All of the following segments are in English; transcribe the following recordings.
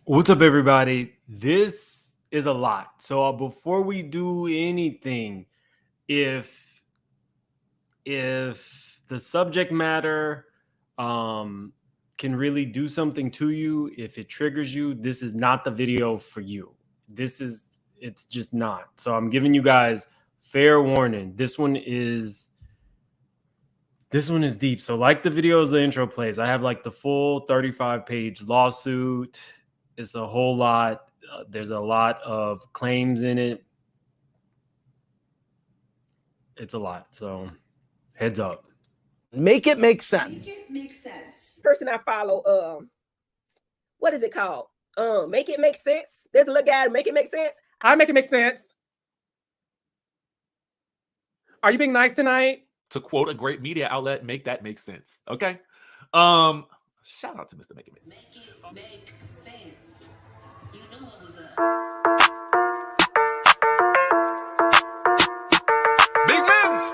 What's up, everybody? This is a lot. So before we do anything, if the subject matter can really do something to you, if it triggers you, this is not the video for you. It's just not. So I'm giving you guys fair warning. This one is deep. So like the video as the intro plays, I have like the full 35-page lawsuit. It's a whole lot. There's a lot of claims in it. It's a lot. So heads up. Make it make sense. Make it make sense. Person I follow, what is it called? Make it make sense. There's a little guy, make it make sense. I make it make sense. Are you being nice tonight? To quote a great media outlet, make that make sense. Okay. Shout out to Mr. Make It Make Sense. Make it make sense. You knew what was up. Big moves.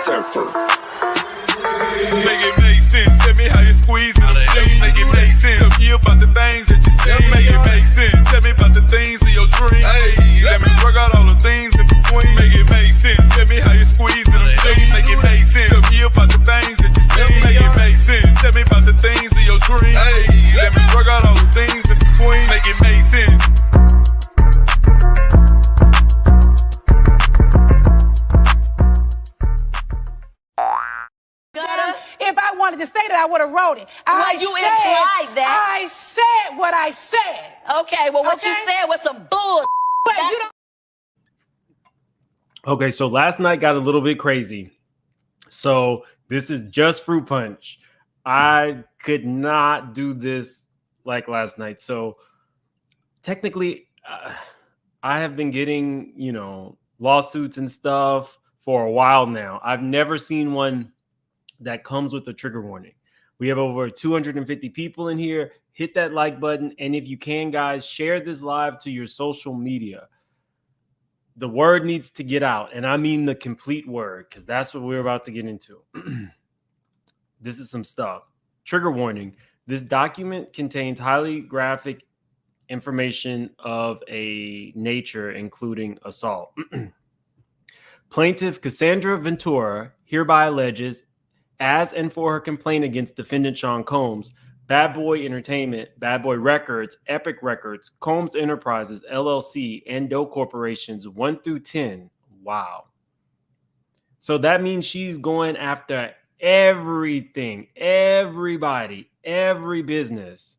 Surfer. Make it make sense. Tell me how you squeeze it. Make it make sense. Tell me about the things that you see. Make it make sense. Tell me about the things of your dreams. Hey, let me work out all the things in between. Make it make sense. Tell me how you squeeze it. Make it make sense. Tell me about the things that you see. Make it make sense. Tell me about the things of your dreams. Hey, let me work out all the things in between. Make it make sense. If I wanted to say that, I would have wrote it. You implied that. I said what I said. Okay, well, what you Okay? said was some bull. But you don't. Okay, so last night got a little bit crazy. So this is just fruit punch. I could not do this like last night. So technically, I have been getting, lawsuits and stuff for a while now. I've never seen one that comes with a trigger warning. We have over 250 people in here. Hit that like button. And if you can, guys, share this live to your social media. The word needs to get out. And I mean the complete word, because that's what we're about to get into. This is some stuff. Trigger warning. This document contains highly graphic information of a nature, including assault. Plaintiff Cassandra Ventura hereby alleges, as and for her complaint against defendant Sean Combs, Bad Boy Entertainment, Bad Boy Records, Epic Records, Combs Enterprises, LLC, and Doe Corporations 1 through 10. Wow. So that means she's going after everything, everybody, every business.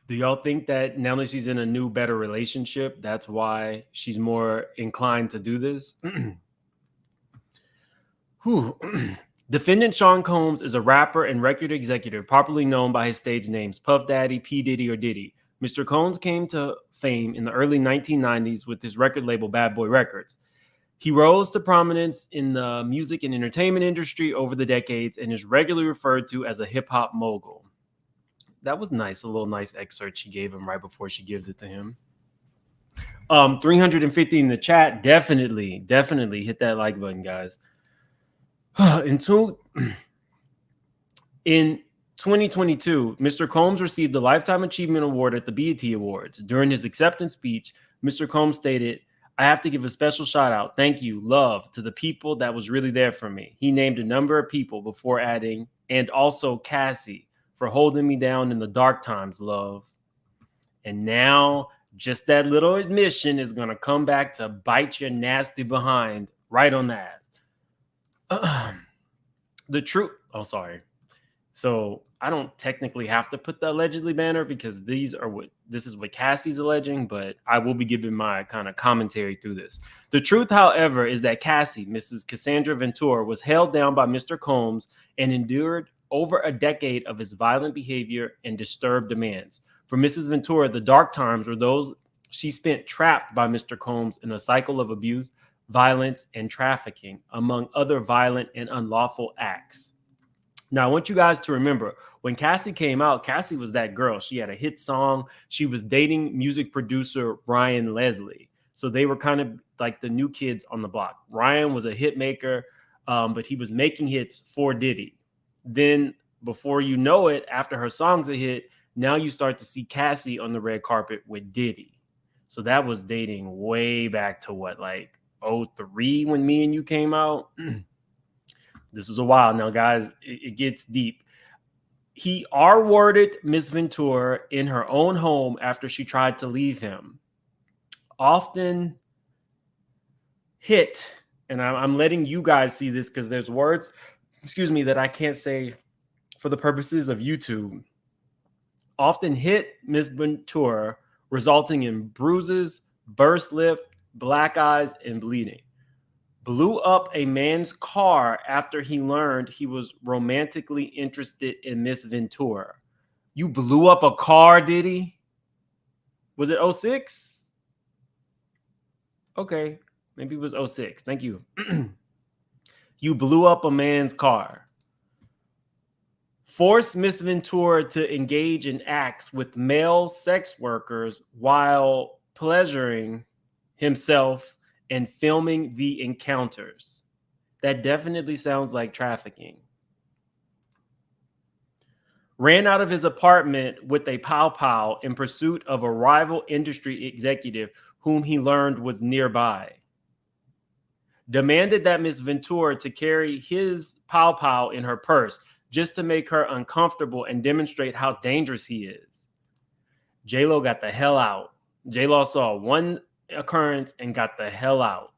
Do y'all think that now that she's in a new, better relationship, that's why she's more inclined to do this? Defendant Sean Combs is a rapper and record executive popularly known by his stage names Puff Daddy, P. Diddy, or Diddy. Mr. Combs came to fame in the early 1990s with his record label Bad Boy Records. He rose to prominence in the music and entertainment industry over the decades and is regularly referred to as a hip-hop mogul. That was nice, a little nice excerpt she gave him right before she gives it to him. 350 in the chat. Definitely hit that like button, guys. In 2022, Mr. Combs received the Lifetime Achievement Award at the BET Awards. During his acceptance speech, Mr. Combs stated, "I have to give a special shout out, thank you, love, to the people that was really there for me." He named a number of people before adding, "and also Cassie for holding me down in the dark times, love." And now just that little admission is going to come back to bite your nasty behind right on the ass. The truth. Oh, sorry. So I don't technically have to put the allegedly banner because this is what Cassie's alleging, but I will be giving my kind of commentary through this. The truth, however, is that Cassie, Mrs. Cassandra Ventura, was held down by Mr. Combs and endured over a decade of his violent behavior and disturbed demands. For Mrs. Ventura, the dark times were those she spent trapped by Mr. Combs in a cycle of abuse, violence, and trafficking, among other violent and unlawful acts. Now, I want you guys to remember, when Cassie came out, Cassie was that girl. She had a hit song. She was dating music producer Ryan Leslie. So they were kind of like the new kids on the block. Ryan was a hit maker, but he was making hits for Diddy. Then before you know it, after her song's a hit, now you start to see Cassie on the red carpet with Diddy. So that was dating way back to what, like 03 when Me and You came out. This was a while now, guys. It gets deep. He R-worded Miss Ventura in her own home after she tried to leave him. Often hit, and I'm letting you guys see this because there's words, that I can't say for the purposes of YouTube. Often hit Miss Ventura, resulting in bruises, burst lip, black eyes, and bleeding. Blew up a man's car after he learned he was romantically interested in Miss Ventura. You blew up a car, Diddy? Was it 06? Okay, maybe it was 06. Thank you. You blew up a man's car. Forced Miss Ventura to engage in acts with male sex workers while pleasuring himself and filming the encounters. That definitely sounds like trafficking. Ran out of his apartment with a pow-pow in pursuit of a rival industry executive whom he learned was nearby. Demanded that Miss Ventura to carry his pow-pow in her purse just to make her uncomfortable and demonstrate how dangerous he is. J-Lo got the hell out. J-Lo saw one occurrence and got the hell out.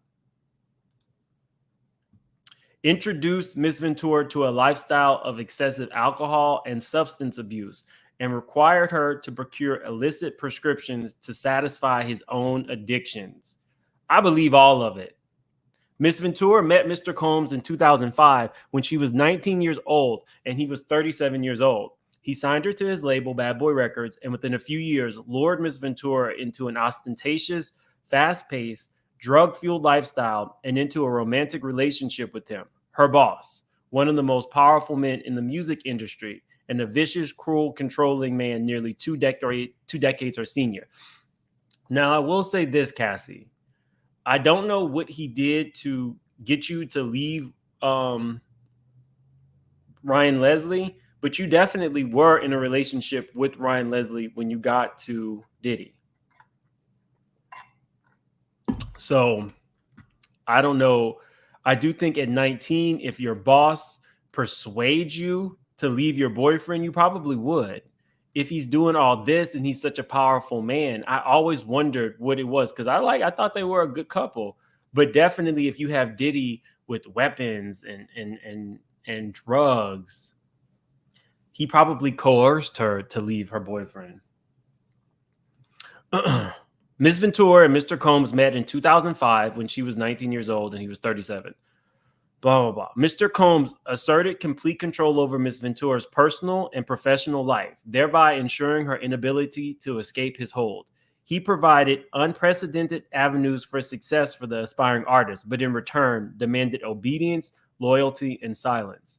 Introduced Miss Ventura to a lifestyle of excessive alcohol and substance abuse and required her to procure illicit prescriptions to satisfy his own addictions. I believe all of it. Miss Ventura met Mr. Combs in 2005 when she was 19 years old and he was 37 years old. He signed her to his label, Bad Boy Records, and within a few years, lured Miss Ventura into an ostentatious, fast-paced, drug-fueled lifestyle and into a romantic relationship with him, her boss, one of the most powerful men in the music industry, and a vicious, cruel, controlling man nearly two decades her senior. Now, I will say this, Cassie. I don't know what he did to get you to leave Ryan Leslie, but you definitely were in a relationship with Ryan Leslie when you got to Diddy. So I don't know. I do think at 19, if your boss persuades you to leave your boyfriend, you probably would. If he's doing all this and he's such a powerful man, I always wondered what it was because I thought they were a good couple. But definitely, if you have Diddy with weapons and drugs, he probably coerced her to leave her boyfriend. Miss Ventura and Mr. Combs met in 2005 when she was 19 years old and he was 37. Blah, blah, blah. Mr. Combs asserted complete control over Miss Ventura's personal and professional life, thereby ensuring her inability to escape his hold. He provided unprecedented avenues for success for the aspiring artist, but in return demanded obedience, loyalty, and silence.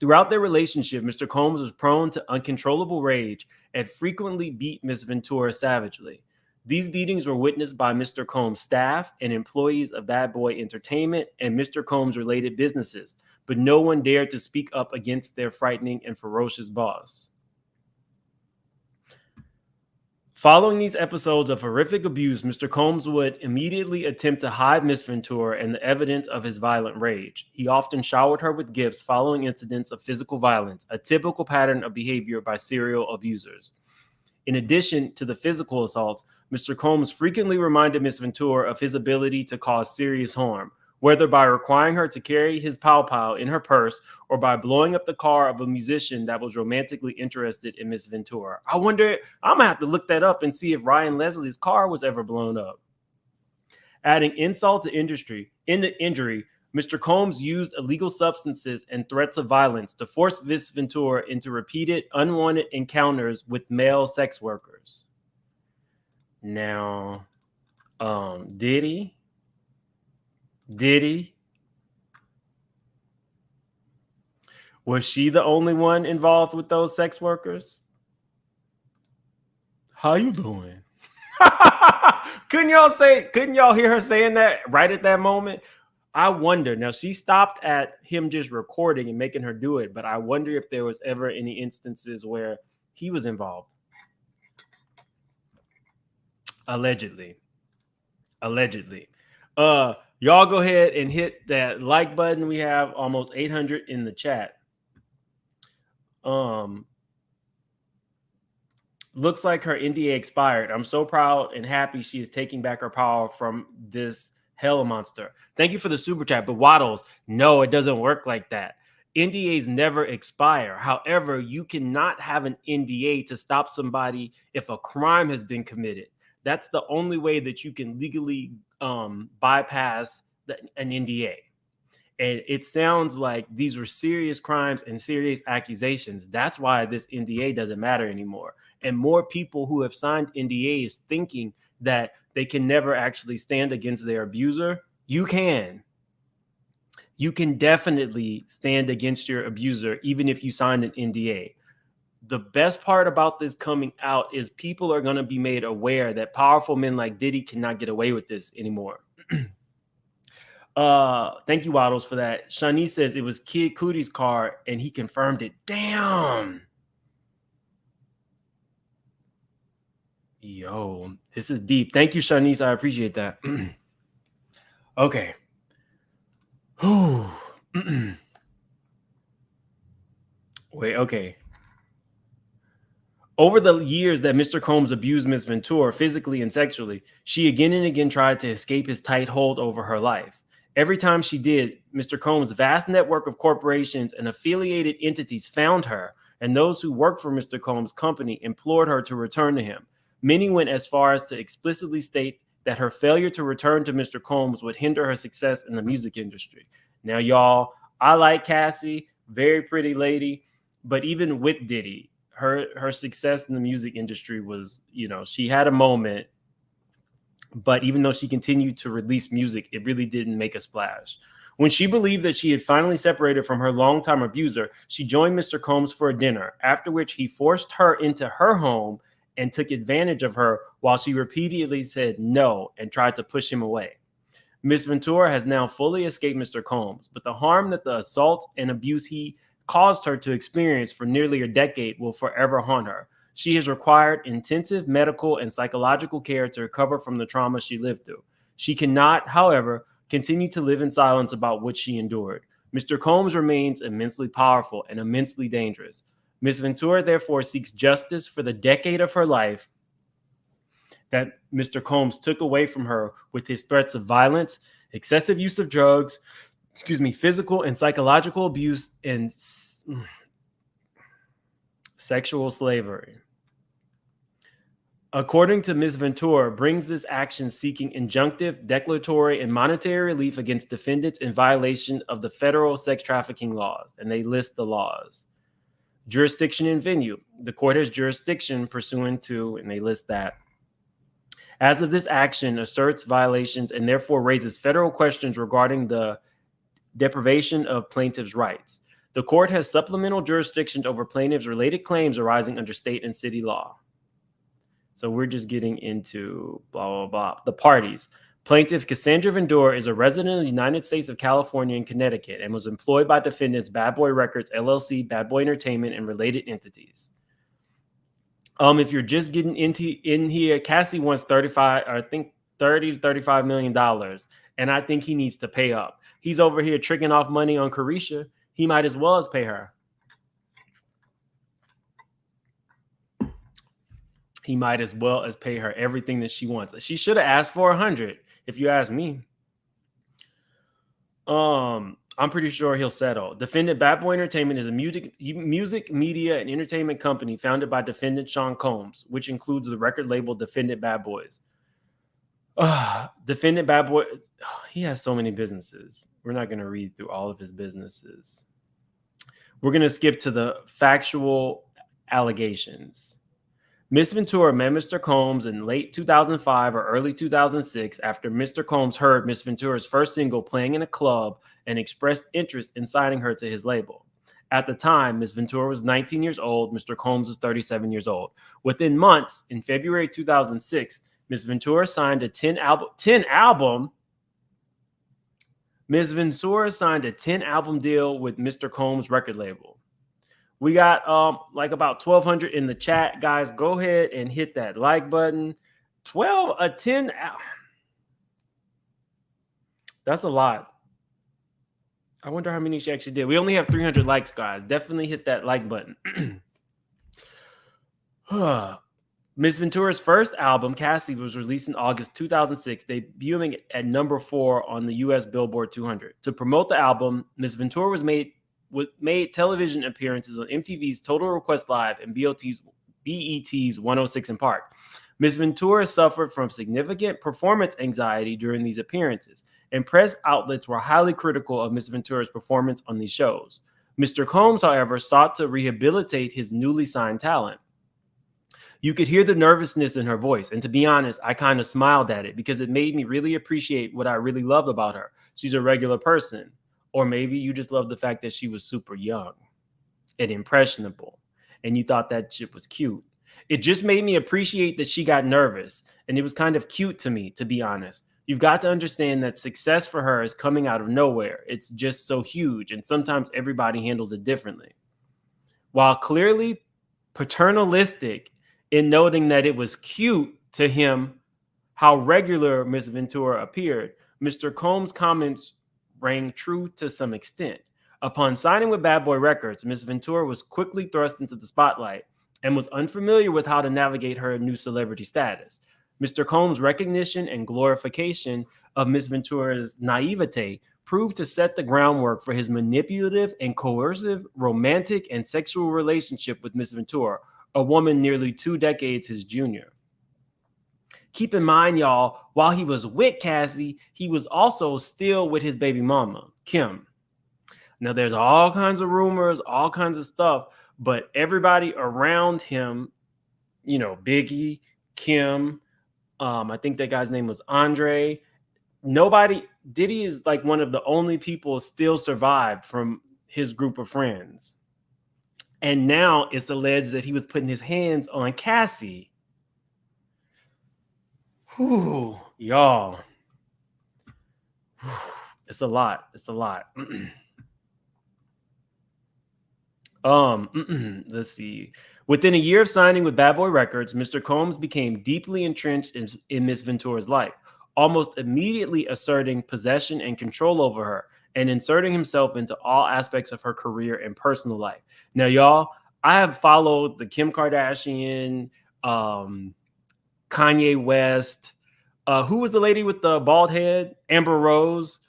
Throughout their relationship, Mr. Combs was prone to uncontrollable rage and frequently beat Miss Ventura savagely. These beatings were witnessed by Mr. Combs' staff and employees of Bad Boy Entertainment and Mr. Combs' related businesses, but no one dared to speak up against their frightening and ferocious boss. Following these episodes of horrific abuse, Mr. Combs would immediately attempt to hide Miss Ventura and the evidence of his violent rage. He often showered her with gifts following incidents of physical violence, a typical pattern of behavior by serial abusers. In addition to the physical assaults, Mr. Combs frequently reminded Miss Ventura of his ability to cause serious harm, whether by requiring her to carry his pow-pow in her purse or by blowing up the car of a musician that was romantically interested in Miss Ventura. I wonder, I'm going to have to look that up and see if Ryan Leslie's car was ever blown up. Adding insult to injury, Mr. Combs used illegal substances and threats of violence to force Miss Ventura into repeated unwanted encounters with male sex workers. Now, Diddy, was she the only one involved with those sex workers? How you doing? Couldn't y'all hear her saying that right at that moment? I wonder. Now, she stopped at him just recording and making her do it, but I wonder if there was ever any instances where he was involved. Allegedly. Y'all go ahead and hit that like button. We have almost 800 in the chat. Looks like her NDA expired. I'm so proud and happy she is taking back her power from this hell monster. Thank you for the super chat. But Waddles, no, it doesn't work like that. NDAs never expire. However, you cannot have an NDA to stop somebody if a crime has been committed. That's the only way that you can legally bypass an NDA. And it sounds like these were serious crimes and serious accusations. That's why this NDA doesn't matter anymore. And more people who have signed NDAs thinking that they can never actually stand against their abuser. You can. You can definitely stand against your abuser, even if you signed an NDA. The best part about this coming out is people are going to be made aware that powerful men like Diddy cannot get away with this anymore. Thank you, Waddles, for that. Shanice says it was Kid Cootie's car and he confirmed it. Damn. Yo, this is deep. Thank you, Shanice. I appreciate that. Okay. Wait, okay. Over the years that Mr. Combs abused Miss Ventura physically and sexually, she again and again tried to escape his tight hold over her life. Every time she did, Mr. Combs' vast network of corporations and affiliated entities found her, and those who worked for Mr. Combs' company implored her to return to him. Many went as far as to explicitly state that her failure to return to Mr. Combs would hinder her success in the music industry. Now, y'all, I like Cassie, very pretty lady, but even with Diddy, her success in the music industry was, she had a moment, but even though she continued to release music, it really didn't make a splash. When she believed that she had finally separated from her longtime abuser, she joined Mr. Combs for a dinner, after which he forced her into her home and took advantage of her while she repeatedly said no and tried to push him away. Miss Ventura has now fully escaped Mr. Combs, but the harm that the assault and abuse he caused her to experience for nearly a decade will forever haunt her. She has required intensive medical and psychological care to recover from the trauma she lived through. She cannot, however, continue to live in silence about what she endured. Mr. Combs remains immensely powerful and immensely dangerous. Miss Ventura therefore seeks justice for the decade of her life that Mr. Combs took away from her with his threats of violence, excessive use of drugs, physical and psychological abuse, and sexual slavery. According to Ms. Ventura, brings this action seeking injunctive, declaratory, and monetary relief against defendants in violation of the federal sex trafficking laws. And they list the laws. Jurisdiction and venue. The court has jurisdiction pursuant to, and they list that. As of this action, asserts violations and therefore raises federal questions regarding the deprivation of plaintiffs' rights. The court has supplemental jurisdiction over plaintiffs' related claims arising under state and city law. So we're just getting into blah, blah, blah. The parties. Plaintiff Cassandra Ventura is a resident of the United States of California and Connecticut and was employed by defendants Bad Boy Records, LLC, Bad Boy Entertainment, and related entities. If you're just getting in here, Cassie wants $30 to $35 million, and I think he needs to pay up. He's over here tricking off money on Carisha. He might as well as pay her. He might as well as pay her everything that she wants. She should have asked for 100, if you ask me. I'm pretty sure he'll settle. Defendant Bad Boy Entertainment is a music, media, and entertainment company founded by defendant Sean Combs, which includes the record label Defendant Bad Boys. Defendant Bad Boy, he has so many businesses. We're not going to read through all of his businesses. We're going to skip to the factual allegations. Miss Ventura met Mr. Combs in late 2005 or early 2006 after Mr. Combs heard Miss Ventura's first single playing in a club and expressed interest in signing her to his label. At the time, Miss Ventura was 19 years old. Mr. Combs is 37 years old. Within months, in February 2006, Miss Ventura signed a 10-album Ms. Ventura signed a 10-album deal with Mr. Combs record label. We got like about 1,200 in the chat. Guys, go ahead and hit that like button. 10. That's a lot. I wonder how many she actually did. We only have 300 likes, guys. Definitely hit that like button. Miss Ventura's first album, Cassie, was released in August 2006, debuting at number 4 on the U.S. Billboard 200. To promote the album, Miss Ventura made television appearances on MTV's Total Request Live and BET's 106 in Park. Miss Ventura suffered from significant performance anxiety during these appearances, and press outlets were highly critical of Miss Ventura's performance on these shows. Mr. Combs, however, sought to rehabilitate his newly signed talent. You could hear the nervousness in her voice, and to be honest, I kind of smiled at it because it made me really appreciate what I really loved about her. She's a regular person. Or maybe you just love the fact that she was super young and impressionable, and you thought that shit was cute. It just made me appreciate that she got nervous, and it was kind of cute to me, to be honest. You've got to understand that success for her is coming out of nowhere. It's just so huge, and sometimes everybody handles it differently. While clearly paternalistic in noting that it was cute to him how regular Miss Ventura appeared, Mr. Combs' comments rang true to some extent. Upon signing with Bad Boy Records, Miss Ventura was quickly thrust into the spotlight and was unfamiliar with how to navigate her new celebrity status. Mr. Combs' recognition and glorification of Miss Ventura's naivete proved to set the groundwork for his manipulative and coercive romantic and sexual relationship with Miss Ventura, a woman nearly 2 decades his junior. Keep in mind, y'all, while he was with Cassie, he was also still with his baby mama, Kim. Now, there's all kinds of rumors, all kinds of stuff, but everybody around him, you know, Biggie, Kim, I think that guy's name was Andre. Diddy is like one of the only people still survived from his group of friends. And now it's alleged that he was putting his hands on Cassie. Whew, y'all. It's a lot. It's a lot. Let's see. Within a year of signing with Bad Boy Records, Mr. Combs became deeply entrenched in Miss Ventura's life, almost immediately asserting possession and control over her and inserting himself into all aspects of her career and personal life. Now, y'all, I have followed the Kim Kardashian, Kanye West, who was the lady with the bald head? Amber Rose.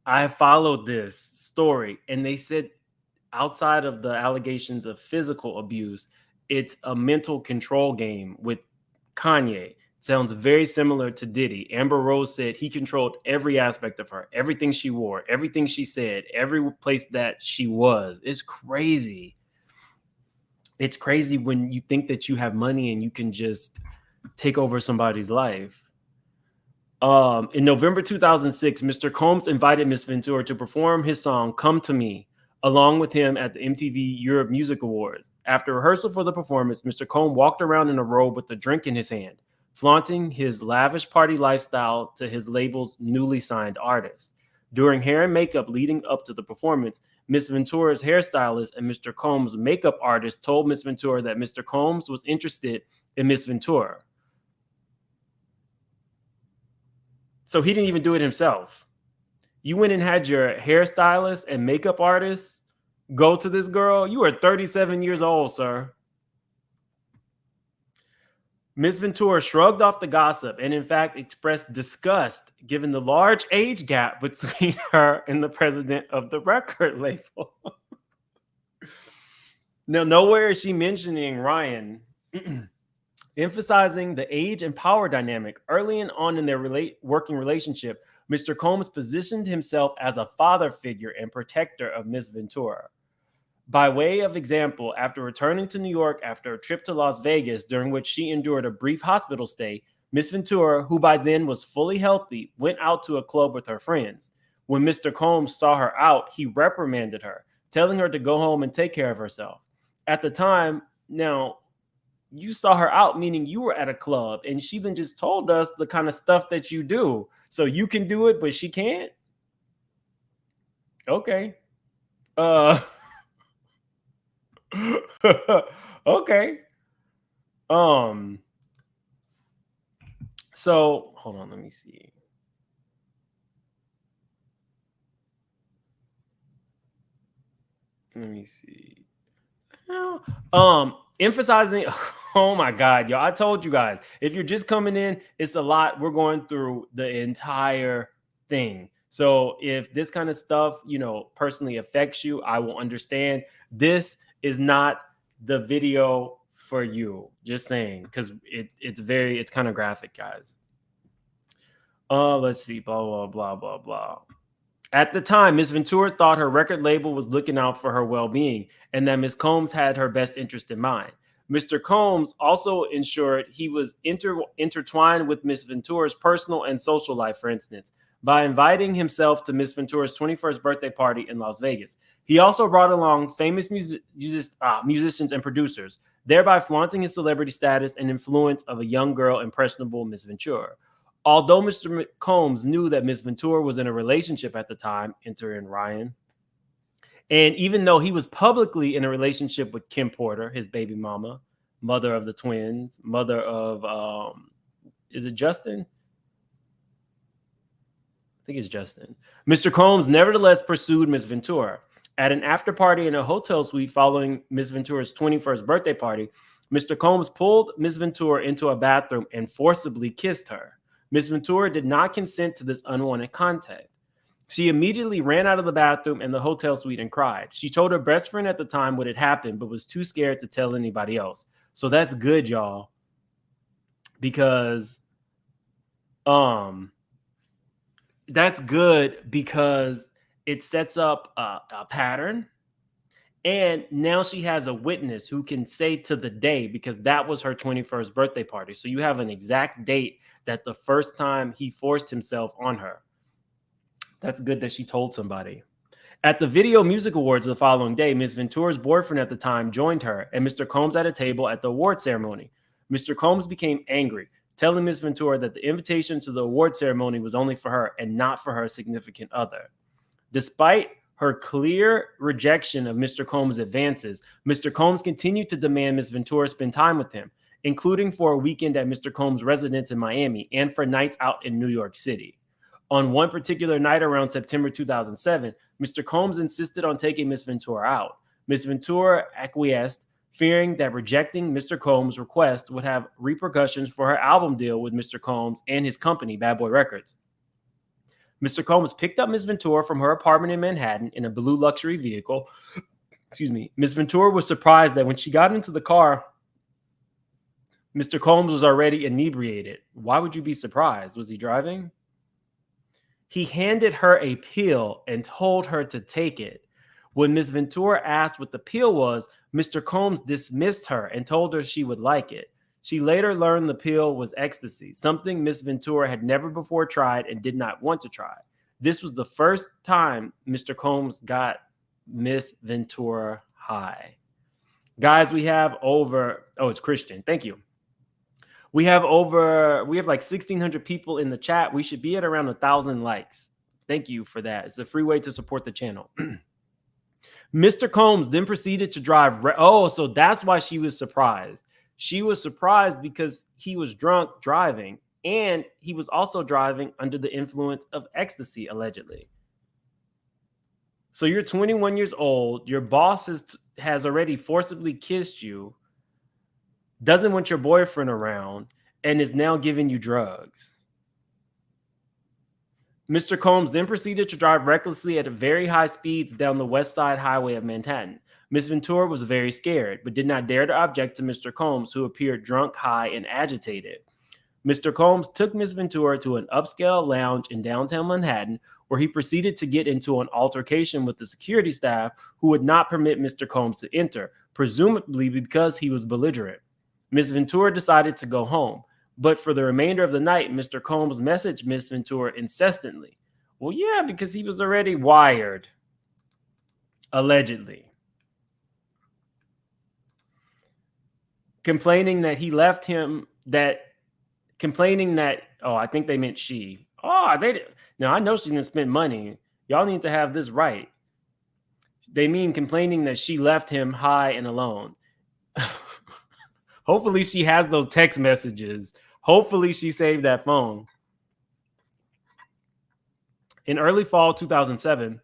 I followed this story, and they said outside of the allegations of physical abuse, it's a mental control game with Kanye. Sounds very similar to Diddy. Amber Rose said he controlled every aspect of her, everything she wore, everything she said, every place that she was. It's crazy. It's crazy when you think that you have money and you can just take over somebody's life. In November 2006, Mr. Combs invited Miss Ventura to perform his song "Come to Me" along with him at the MTV Europe Music Awards. After rehearsal for the performance, Mr. Combs walked around in a robe with a drink in his hand, flaunting his lavish party lifestyle to his label's newly signed artists. During hair and makeup leading up to the performance, Miss Ventura's hairstylist and Mr. Combs' makeup artist told Miss Ventura that Mr. Combs was interested in Miss Ventura. So he didn't even do it himself. You went and had your hairstylist and makeup artist go to this girl. You are 37 years old, sir. Miss Ventura shrugged off the gossip and, in fact, expressed disgust given the large age gap between her and the president of the record label. Now, nowhere is she mentioning Ryan, emphasizing the age and power dynamic. Early on in their working relationship, Mr. Combs positioned himself as a father figure and protector of Miss Ventura. By way of example, after returning to New York after a trip to Las Vegas, during which she endured a brief hospital stay, Miss Ventura, who by then was fully healthy, went out to a club with her friends. When Mr. Combs saw her out, he reprimanded her, telling her to go home and take care of herself. At the time, now, you saw her out, meaning you were at a club, and she then just told us the kind of stuff that you do. So you can do it, but she can't? Okay. Okay. So hold on, let me see. Let me see. Emphasizing, oh my God, y'all. I told you guys, if you're just coming in, it's a lot. We're going through the entire thing. So if this kind of stuff, personally affects you, I will understand. This is not the video for you. Just saying, because it's kind of graphic, guys. Let's see, blah, blah, blah, blah, blah. At the time, Ms. Ventura thought her record label was looking out for her well-being and that Ms. Combs had her best interest in mind. Mr. Combs also ensured he was intertwined with Ms. Ventura's personal and social life, for instance, by inviting himself to Ms. Ventura's 21st birthday party in Las Vegas. He also brought along famous musicians and producers, thereby flaunting his celebrity status and influence of a young girl, impressionable Ms. Ventura. Although Mr. Combs knew that Ms. Ventura was in a relationship at the time, enter in Ryan, and even though he was publicly in a relationship with Kim Porter, his baby mama, mother of the twins, mother of, is it Justin? I think it's Justin. Mr. Combs nevertheless pursued Ms. Ventura. At an after party in a hotel suite following Ms. Ventura's 21st birthday party, Mr. Combs pulled Ms. Ventura into a bathroom and forcibly kissed her. Ms. Ventura did not consent to this unwanted contact. She immediately ran out of the bathroom and the hotel suite and cried. She told her best friend at the time what had happened, but was too scared to tell anybody else. So that's good, y'all, because that's good because it sets up a pattern. And now she has a witness who can say to the day, because that was her 21st birthday party. So you have an exact date that the first time he forced himself on her. That's good that she told somebody. At the Video Music Awards the following day, Ms. Ventura's boyfriend at the time joined her and Mr. Combs at a table at the award ceremony. Mr. Combs became angry, telling Ms. Ventura that the invitation to the award ceremony was only for her and not for her significant other. Despite her clear rejection of Mr. Combs' advances, Mr. Combs continued to demand Ms. Ventura spend time with him, including for a weekend at Mr. Combs' residence in Miami and for nights out in New York City. On one particular night around September 2007, Mr. Combs insisted on taking Ms. Ventura out. Ms. Ventura acquiesced, fearing that rejecting Mr. Combs' request would have repercussions for her album deal with Mr. Combs and his company, Bad Boy Records. Mr. Combs picked up Ms. Ventura from her apartment in Manhattan in a blue luxury vehicle. Ms. Ventura was surprised that when she got into the car, Mr. Combs was already inebriated. Why would you be surprised? Was he driving? He handed her a pill and told her to take it. When Ms. Ventura asked what the pill was, Mr. Combs dismissed her and told her she would like it. She later learned the pill was ecstasy, something Ms. Ventura had never before tried and did not want to try. This was the first time Mr. Combs got Ms. Ventura high. Guys, we have over, it's Christian. Thank you. We have like 1,600 people in the chat. We should be at around 1,000 likes. Thank you for that. It's a free way to support the channel. Mr. Combs then proceeded to drive. So that's why she was surprised. She was surprised because he was drunk driving, and he was also driving under the influence of ecstasy, allegedly. So you're 21 years old. Your boss has already forcibly kissed you, doesn't want your boyfriend around, and is now giving you drugs. Mr. Combs then proceeded to drive recklessly at very high speeds down the West Side Highway of Manhattan. Ms. Ventura was very scared, but did not dare to object to Mr. Combs, who appeared drunk, high, and agitated. Mr. Combs took Ms. Ventura to an upscale lounge in downtown Manhattan, where he proceeded to get into an altercation with the security staff, who would not permit Mr. Combs to enter, presumably because he was belligerent. Ms. Ventura decided to go home, but for the remainder of the night, Mr. Combs messaged Ms. Ventura incessantly. Well, yeah, because he was already wired, allegedly. Complaining that he left him, I think they meant she. Oh, now I know she's gonna spend money. Y'all need to have this right. They mean complaining that she left him high and alone. Hopefully she has those text messages. Hopefully she saved that phone. In early fall 2007,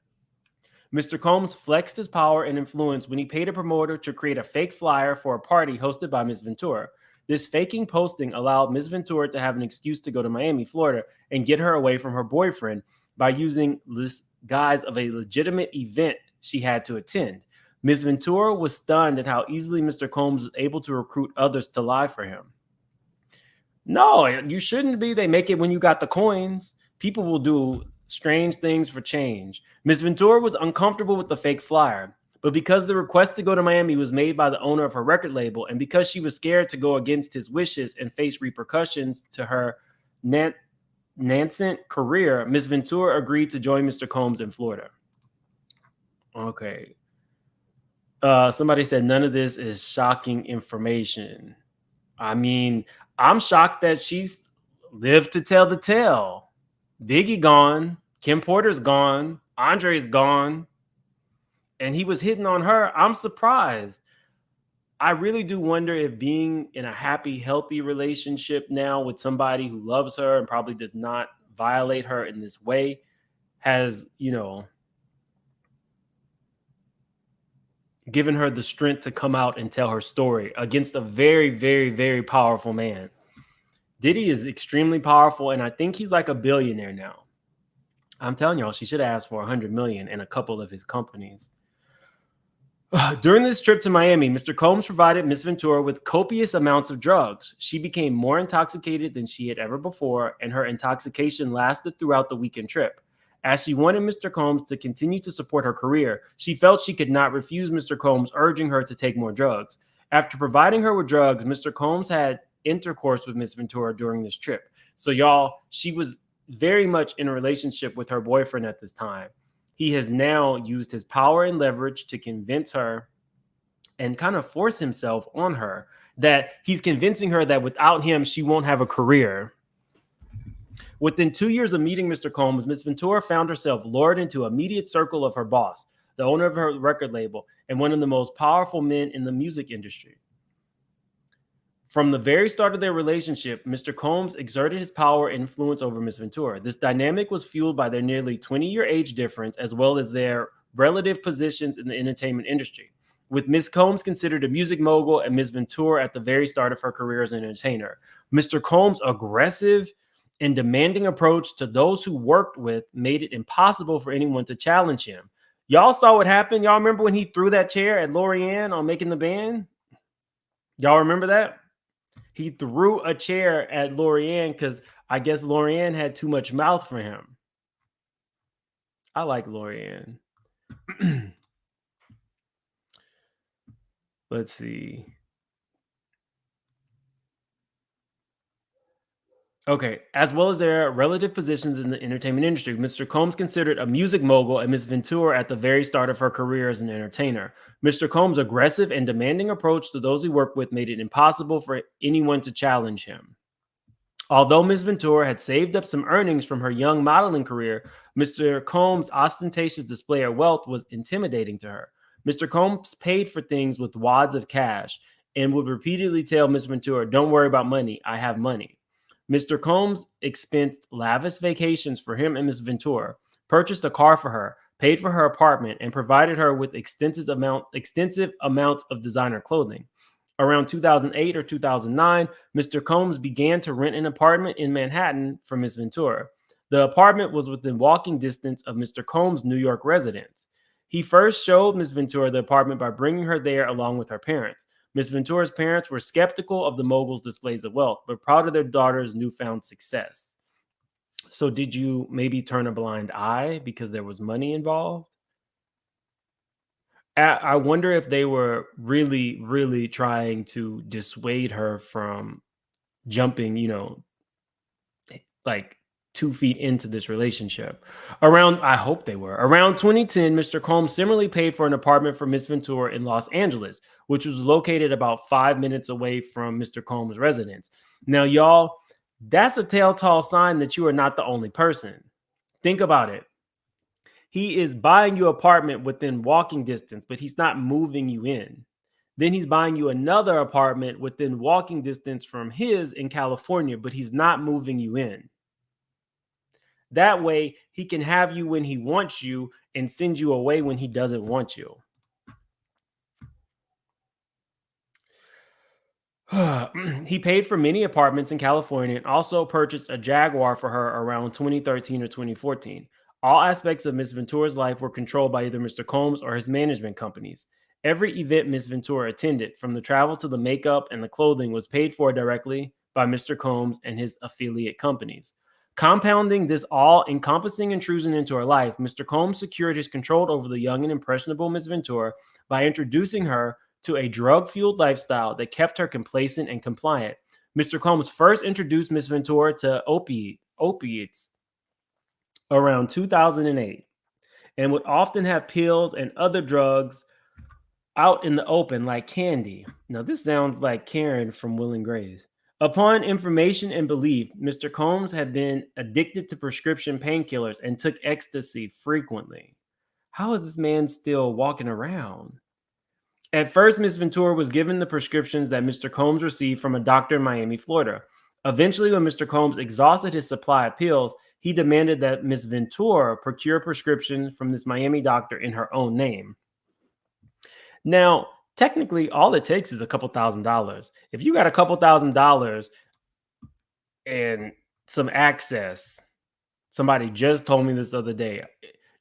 Mr. Combs flexed his power and influence when he paid a promoter to create a fake flyer for a party hosted by Ms. Ventura. This faking posting allowed Ms. Ventura to have an excuse to go to Miami, Florida, and get her away from her boyfriend by using this guise of a legitimate event she had to attend. Ms. Ventura was stunned at how easily Mr. Combs was able to recruit others to lie for him. No, you shouldn't be. They make it when you got the coins. People will do strange things for change. Ms. Ventura was uncomfortable with the fake flyer, but because the request to go to Miami was made by the owner of her record label, and because she was scared to go against his wishes and face repercussions to her nascent career, Ms. Ventura agreed to join Mr. Combs in Florida. Okay. Somebody said none of this is shocking information. I mean, I'm shocked that she's lived to tell the tale. Biggie gone, Kim Porter's gone, Andre's gone, and he was hitting on her. I'm surprised. I really do wonder if being in a happy, healthy relationship now with somebody who loves her and probably does not violate her in this way has, given her the strength to come out and tell her story against a very, very, very powerful man. Diddy is extremely powerful, and I think he's like a billionaire now. I'm telling y'all, she should ask for $100 million in a couple of his companies. During this trip to Miami, Mr. Combs provided Ms. Ventura with copious amounts of drugs. She became more intoxicated than she had ever before, and her intoxication lasted throughout the weekend trip. As she wanted Mr. Combs to continue to support her career, she felt she could not refuse Mr. Combs urging her to take more drugs. After providing her with drugs, Mr. Combs had intercourse with Ms. Ventura during this trip. So y'all, she was very much in a relationship with her boyfriend at this time. He has now used his power and leverage to convince her and kind of force himself on her that he's convincing her that without him, she won't have a career. Within 2 years of meeting Mr. Combs, Ms. Ventura found herself lured into an immediate circle of her boss, the owner of her record label, and one of the most powerful men in the music industry. From the very start of their relationship, Mr. Combs exerted his power and influence over Ms. Ventura. This dynamic was fueled by their nearly 20-year age difference, as well as their relative positions in the entertainment industry, with Ms. Combs considered a music mogul and Ms. Ventura at the very start of her career as an entertainer. Mr. Combs' aggressive and demanding approach to those who worked with made it impossible for anyone to challenge him. Y'all saw what happened? Y'all remember when he threw that chair at Lorianne on Making the Band? Y'all remember that? He threw a chair at Lorianne because I guess Lorianne had too much mouth for him. I like Lorianne. Let's see. Okay, as well as their relative positions in the entertainment industry, Mr. Combs considered a music mogul and Ms. Ventura at the very start of her career as an entertainer. Mr. Combs' aggressive and demanding approach to those he worked with made it impossible for anyone to challenge him. Although Ms. Ventura had saved up some earnings from her young modeling career, Mr. Combs' ostentatious display of wealth was intimidating to her. Mr. Combs paid for things with wads of cash and would repeatedly tell Ms. Ventura, "Don't worry about money, I have money." Mr. Combs expensed lavish vacations for him and Ms. Ventura, purchased a car for her, paid for her apartment, and provided her with extensive amounts of designer clothing. Around 2008 or 2009, Mr. Combs began to rent an apartment in Manhattan for Ms. Ventura. The apartment was within walking distance of Mr. Combs' New York residence. He first showed Ms. Ventura the apartment by bringing her there along with her parents. Ms. Ventura's parents were skeptical of the mogul's displays of wealth, but proud of their daughter's newfound success. So did you maybe turn a blind eye because there was money involved? I wonder if they were really, really trying to dissuade her from jumping, like 2 feet into this relationship. I hope they were. Around 2010, Mr. Combs similarly paid for an apartment for Ms. Ventura in Los Angeles, which was located about 5 minutes away from Mr. Combs' residence. Now, y'all, That's a telltale sign that you are not the only person. Think about it. He is buying you an apartment within walking distance, but he's not moving you in. Then he's buying you another apartment within walking distance from his in California, but he's not moving you in. That way, he can have you when he wants you and send you away when he doesn't want you. He paid for many apartments in California and also purchased a Jaguar for her around 2013 or 2014. All aspects of Miss Ventura's life were controlled by either Mr. Combs or his management companies. Every event Miss Ventura attended, from the travel to the makeup and the clothing, was paid for directly by Mr. Combs and his affiliate companies. Compounding this all-encompassing intrusion into her life, Mr. Combs secured his control over the young and impressionable Miss Ventura by introducing her to a drug-fueled lifestyle that kept her complacent and compliant. Mr. Combs first introduced Miss Ventura to opiates around 2008 and would often have pills and other drugs out in the open like candy. Now, this sounds like Karen from Will and Grace. Upon information and belief, Mr. Combs had been addicted to prescription painkillers and took ecstasy frequently. How is this man still walking around? At first, Miss Ventura was given the prescriptions that Mr. Combs received from a doctor in Miami, Florida. Eventually, when Mr. Combs exhausted his supply of pills, he demanded that Miss Ventura procure a prescription from this Miami doctor in her own name. Now, technically, all it takes is a couple $1,000s. If you got a couple $1,000s and some access, somebody just told me this the other day,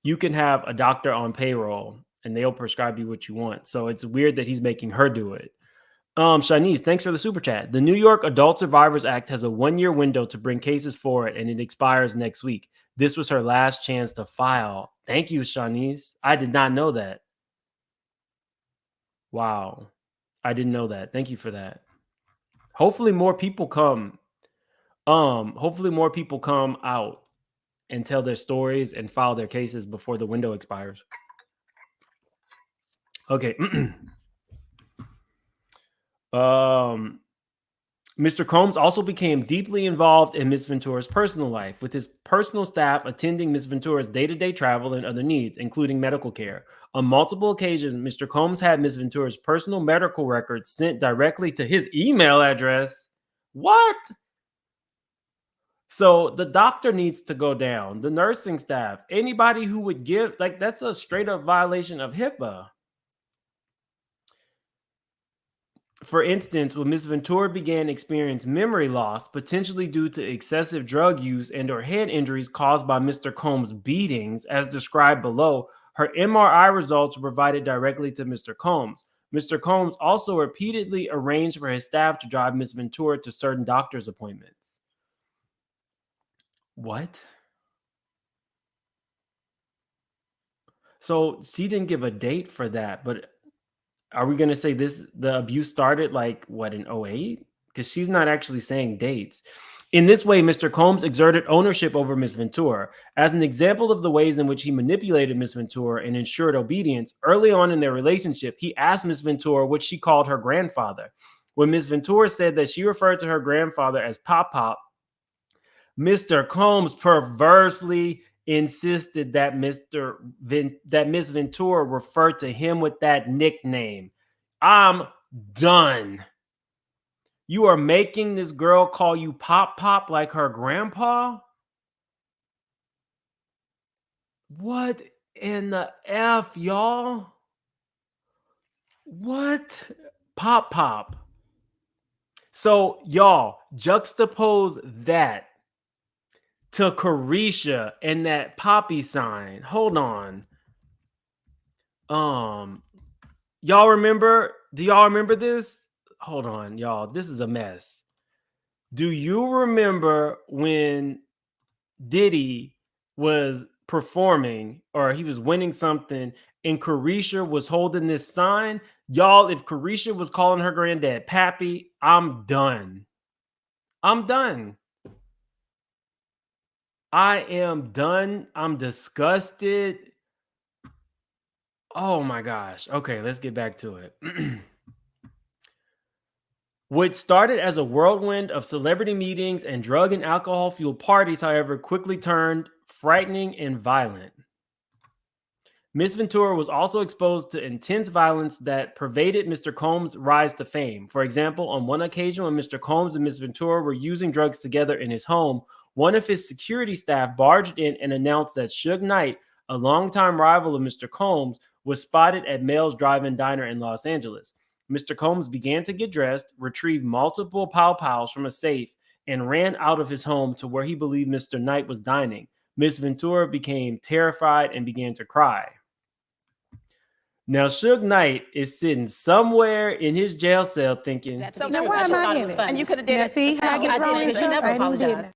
you can have a doctor on payroll and they'll prescribe you what you want. So it's weird that he's making her do it. Shanice, thanks for the super chat. The New York Adult Survivors Act has a 1-year window to bring cases forward, and it expires next week. This was her last chance to file. Thank you, Shanice. I did not know that. Wow. I didn't know that. Thank you for that. Hopefully more people come. Hopefully more people come out and tell their stories and file their cases before the window expires. Okay. Mr. Combs also became deeply involved in Miss Ventura's personal life, with his personal staff attending Miss Ventura's day-to-day travel and other needs, including medical care. On multiple occasions, Mr. Combs had Miss Ventura's personal medical records sent directly to his email address. What? So the doctor needs to go down, the nursing staff, anybody who would give, like, that's a straight up violation of HIPAA. For instance, when Ms. Ventura began experiencing memory loss, potentially due to excessive drug use and or head injuries caused by Mr. Combs' beatings, as described below, her MRI results were provided directly to Mr. Combs. Mr. Combs also repeatedly arranged for his staff to drive Ms. Ventura to certain doctor's appointments. What? So she didn't give a date for that, but are we going to say the abuse started like what, in 2008? Because she's not actually saying dates. In this way, Mr. Combs exerted ownership over Ms. Ventura. As an example of the ways in which he manipulated Ms. Ventura and ensured obedience, early on in their relationship, he asked Ms. Ventura what she called her grandfather. When Ms. Ventura said that she referred to her grandfather as Pop Pop, Mr. Combs perversely insisted that Miss Ventura referred to him with that nickname. I'm done. You are making this girl call you Pop Pop like her grandpa? What in the F, y'all? What? Pop Pop. So, y'all, juxtapose that to Carisha and that poppy sign. Hold on. Y'all remember? Do y'all remember this? Hold on, y'all. This is a mess. Do you remember when Diddy was performing or he was winning something and Carisha was holding this sign? Y'all, if Carisha was calling her granddad Pappy, I'm done. I'm done. I am done. I'm disgusted. Oh my gosh. Okay, let's get back to it. What started as a whirlwind of celebrity meetings and drug and alcohol-fueled parties, however, quickly turned frightening and violent. Miss Ventura was also exposed to intense violence that pervaded Mr. Combs' rise to fame. For example, on one occasion when Mr. Combs and Miss Ventura were using drugs together in his home, one of his security staff barged in and announced that Suge Knight, a longtime rival of Mr. Combs, was spotted at Mel's Drive-In Diner in Los Angeles. Mr. Combs began to get dressed, retrieved multiple pow pows from a safe, and ran out of his home to where he believed Mr. Knight was dining. Miss Ventura became terrified and began to cry. Now, Suge Knight is sitting somewhere in his jail cell thinking, So now why am I in it? And you could have did it. See how I get wrong because you never apologize.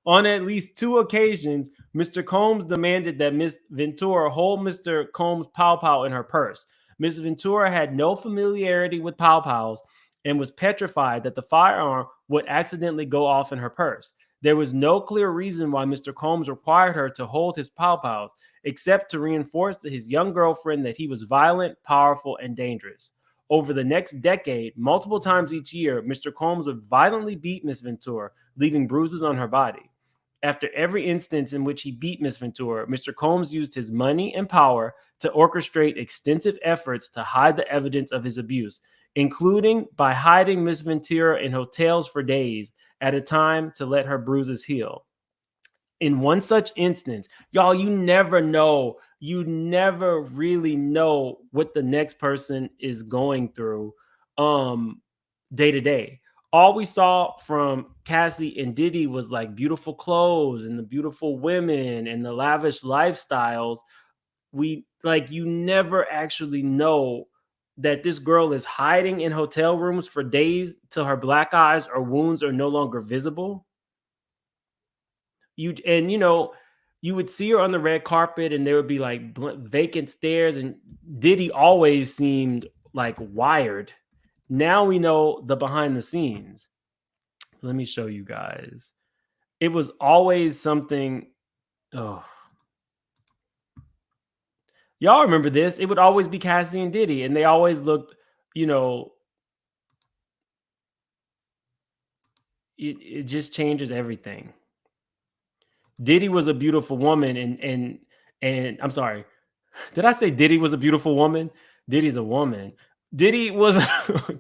on at least 2 occasions, Mr. Combs demanded that Miss Ventura hold Mr. Combs' pow pow in her purse. Miss Ventura had no familiarity with pow pows and was petrified that the firearm would accidentally go off in her purse. There was no clear reason why Mr. Combs required her to hold his pow pows, except to reinforce to his young girlfriend that he was violent, powerful, and dangerous. Over the next decade, multiple times each year, Mr. Combs would violently beat Miss Ventura, leaving bruises on her body. After every instance in which he beat Miss Ventura, Mr. Combs used his money and power to orchestrate extensive efforts to hide the evidence of his abuse, including by hiding Miss Ventura in hotels for days at a time to let her bruises heal. In one such instance, y'all, you never know. You never really know what the next person is going through day to day. All we saw from Cassie and Diddy was like beautiful clothes and the beautiful women and the lavish lifestyles. You never actually know that this girl is hiding in hotel rooms for days till her black eyes or wounds are no longer visible. You would see her on the red carpet and there would be like vacant stares, and Diddy always seemed like wired. Now we know the behind the scenes. So let me show you guys. It was always something. Oh, y'all remember this? It would always be Cassie and Diddy, and they always looked, it just changes everything. Diddy was a beautiful woman, and I'm sorry, did I say Diddy was a beautiful woman? Diddy's a woman.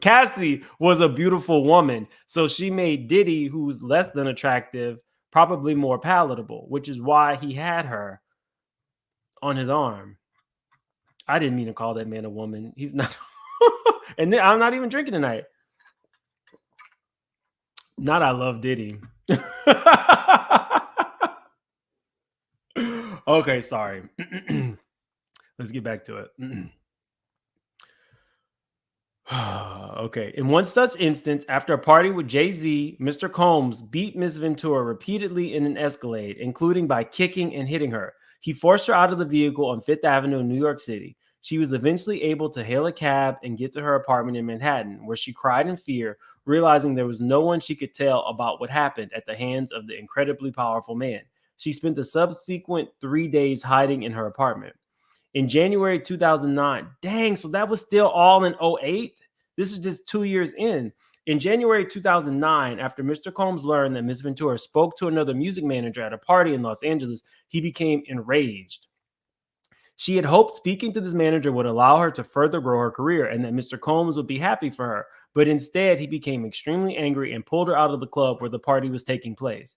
Cassie was a beautiful woman, so she made Diddy, who's less than attractive, probably more palatable, which is why he had her on his arm. I didn't mean to call that man a woman. He's not. And then I'm not even drinking tonight. Not I love Diddy. Okay, sorry. Let's get back to it. Okay. In one such instance, after a party with Jay-Z, Mr. Combs beat Miss Ventura repeatedly in an Escalade, including by kicking and hitting her. He forced her out of the vehicle on Fifth Avenue in New York City. She was eventually able to hail a cab and get to her apartment in Manhattan, where she cried in fear, realizing there was no one she could tell about what happened at the hands of the incredibly powerful man. She spent the subsequent 3 days hiding in her apartment. In January 2009, dang, so that was still all in 2008? This is just 2 years in. In January 2009, after Mr. Combs learned that Miss Ventura spoke to another music manager at a party in Los Angeles, he became enraged. She had hoped speaking to this manager would allow her to further grow her career and that Mr. Combs would be happy for her, but instead he became extremely angry and pulled her out of the club where the party was taking place.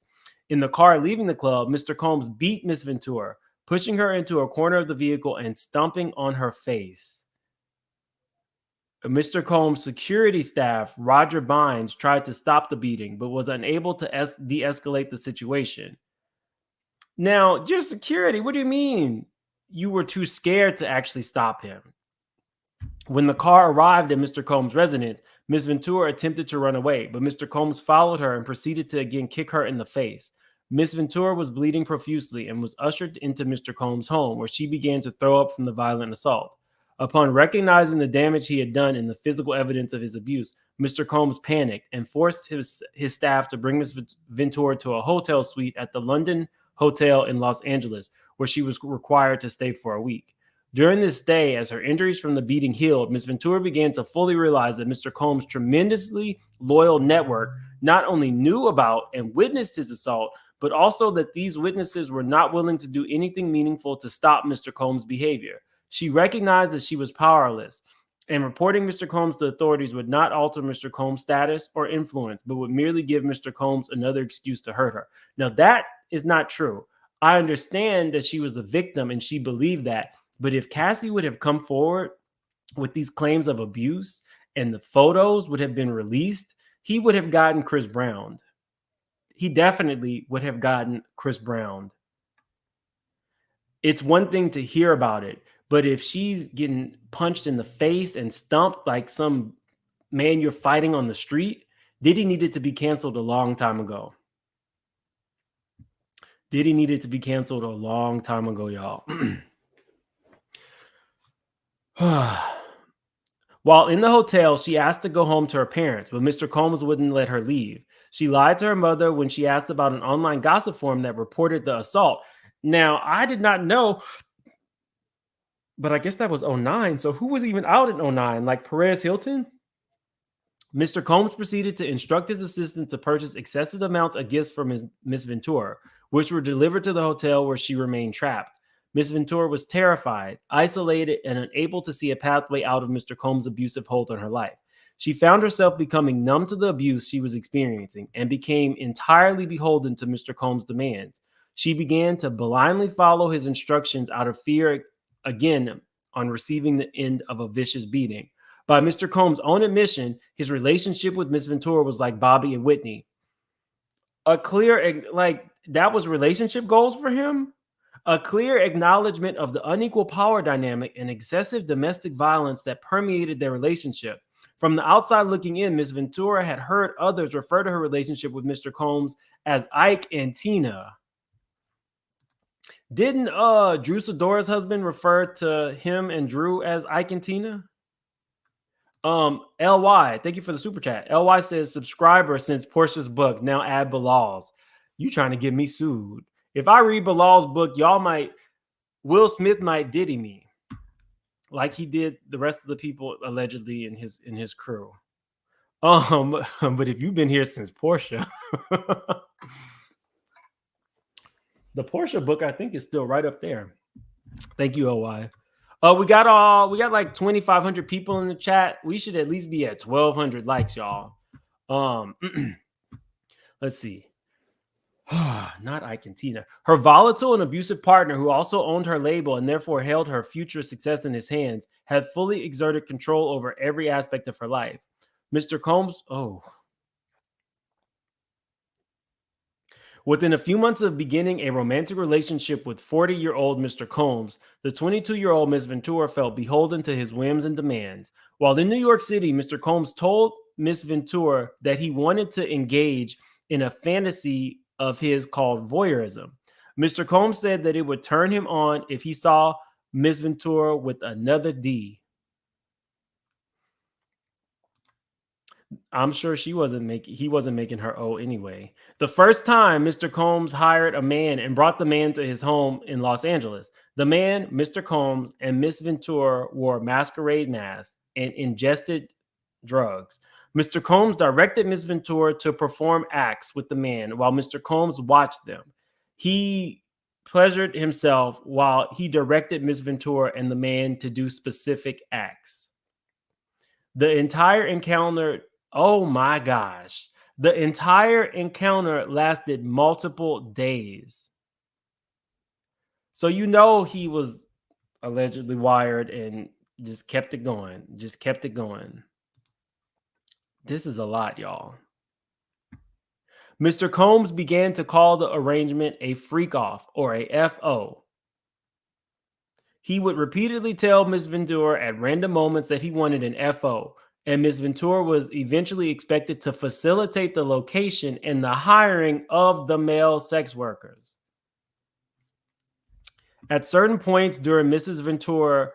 In the car leaving the club, Mr. Combs beat Miss Ventura, pushing her into a corner of the vehicle and stomping on her face. Mr. Combs' security staff, Roger Bynes, tried to stop the beating, but was unable to de-escalate the situation. Now, your security, what do you mean? You were too scared to actually stop him. When the car arrived at Mr. Combs' residence, Miss Ventura attempted to run away, but Mr. Combs followed her and proceeded to again kick her in the face. Miss Ventura was bleeding profusely and was ushered into Mr. Combs' home, where she began to throw up from the violent assault. Upon recognizing the damage he had done and the physical evidence of his abuse, Mr. Combs panicked and forced his staff to bring Miss Ventura to a hotel suite at the London Hotel in Los Angeles, where she was required to stay for a week. During this stay, as her injuries from the beating healed, Ms. Ventura began to fully realize that Mr. Combs' tremendously loyal network not only knew about and witnessed his assault, but also that these witnesses were not willing to do anything meaningful to stop Mr. Combs' behavior. She recognized that she was powerless, and reporting Mr. Combs to authorities would not alter Mr. Combs' status or influence, but would merely give Mr. Combs another excuse to hurt her. Now, that is not true. I understand that she was the victim and she believed that, but if Cassie would have come forward with these claims of abuse and the photos would have been released, he would have gotten Chris Brown. He definitely would have gotten Chris Brown. It's one thing to hear about it, but if she's getting punched in the face and stumped like some man you're fighting on the street, Diddy needed to be canceled a long time ago. Diddy needed to be canceled a long time ago, y'all. While in the hotel, she asked to go home to her parents, but Mr. Combs wouldn't let her leave. She lied to her mother when she asked about an online gossip forum that reported the assault. Now, I did not know, but I guess that was 2009. So who was even out in 2009? Like Perez Hilton? Mr. Combs proceeded to instruct his assistant to purchase excessive amounts of gifts for Miss Ventura, which were delivered to the hotel where she remained trapped. Miss Ventura was terrified, isolated, and unable to see a pathway out of Mr. Combs' abusive hold on her life. She found herself becoming numb to the abuse she was experiencing and became entirely beholden to Mr. Combs' demands. She began to blindly follow his instructions out of fear, again, on receiving the end of a vicious beating. By Mr. Combs' own admission, his relationship with Miss Ventura was like Bobby and Whitney. A clear, like, that was relationship goals for him? A clear acknowledgement of the unequal power dynamic and excessive domestic violence that permeated their relationship. From the outside looking in, Ms. Ventura had heard others refer to her relationship with Mr. Combs as Ike and Tina. Didn't Drew Sidora's husband refer to him and Drew as Ike and Tina? LY, thank you for the super chat. LY says, subscriber since Portia's book, now add Bilal's. You trying to get me sued. If I read Bilal's book, Will Smith might Diddy me, like he did the rest of the people allegedly in his crew. But if you've been here since Portia, the Portia book I think is still right up there. Thank you, OY. We got like 2,500 people in the chat. We should at least be at 1,200 likes, y'all. Let's see. Not Ike and Tina. Her volatile and abusive partner, who also owned her label and therefore held her future success in his hands, had fully exerted control over every aspect of her life. Mr. Combs, within a few months of beginning a romantic relationship with 40-year-old Mr. Combs, the 22-year-old Miss Ventura felt beholden to his whims and demands. While in New York City, Mr. Combs told Miss Ventura that he wanted to engage in a fantasy of his called voyeurism. Mr. Combs said that it would turn him on if he saw Miss Ventura with another D. I'm sure he wasn't making her O anyway. The first time Mr. Combs hired a man and brought the man to his home in Los Angeles. The man, Mr. Combs, and Miss Ventura wore masquerade masks and ingested drugs. Mr. Combs directed Miss Ventura to perform acts with the man while Mr. Combs watched them. He pleasured himself while he directed Miss Ventura and the man to do specific acts. The entire encounter, oh my gosh, the entire encounter lasted multiple days. So you know he was allegedly wired and just kept it going, This is a lot, y'all. Mr. Combs began to call the arrangement a freak off or a FO. He would repeatedly tell Miss Ventura at random moments that he wanted an FO, and Miss Ventura was eventually expected to facilitate the location and the hiring of the male sex workers. At certain points during Miss Ventura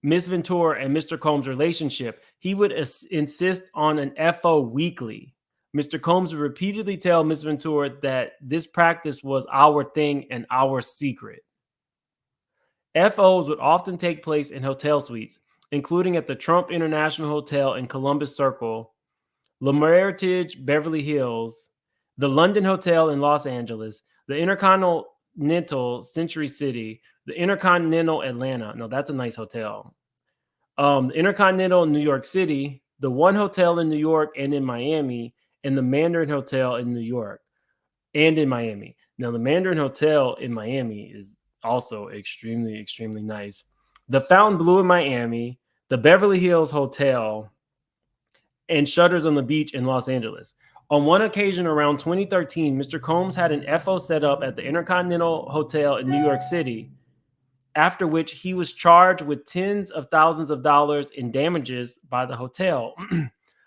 and Mr. Combs' relationship, he would insist on an FO weekly. Mr. Combs would repeatedly tell Miss Ventura that this practice was our thing and our secret. FOs would often take place in hotel suites, including at the Trump International Hotel in Columbus Circle, Le Meritage Beverly Hills, the London Hotel in Los Angeles, the Intercontinental Century City, the Intercontinental Atlanta. No, that's a nice hotel. The Intercontinental New York City, the One Hotel in New York and in Miami, and the Mandarin Hotel in New York and in Miami. Now, the Mandarin Hotel in Miami is also extremely, extremely nice. The Fontainebleau in Miami, the Beverly Hills Hotel, and Shutters on the Beach in Los Angeles. On one occasion around 2013, Mr. Combs had an FO set up at the Intercontinental Hotel in New York City, after which he was charged with tens of thousands of dollars in damages by the hotel.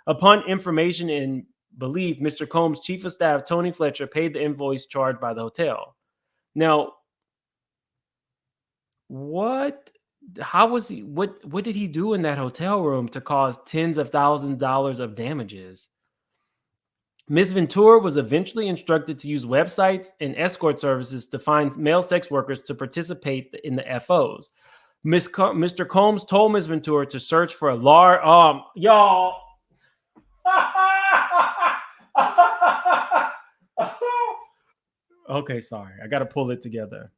Upon information and belief, Mr. Combs' chief of staff, Tony Fletcher, paid the invoice charged by the hotel. Now, what did he do in that hotel room to cause tens of thousands of dollars of damages? Ms. Ventura was eventually instructed to use websites and escort services to find male sex workers to participate in the FOs. Mr. Combs told Ms. Ventura to search for a large y'all. Okay, sorry. I got to pull it together.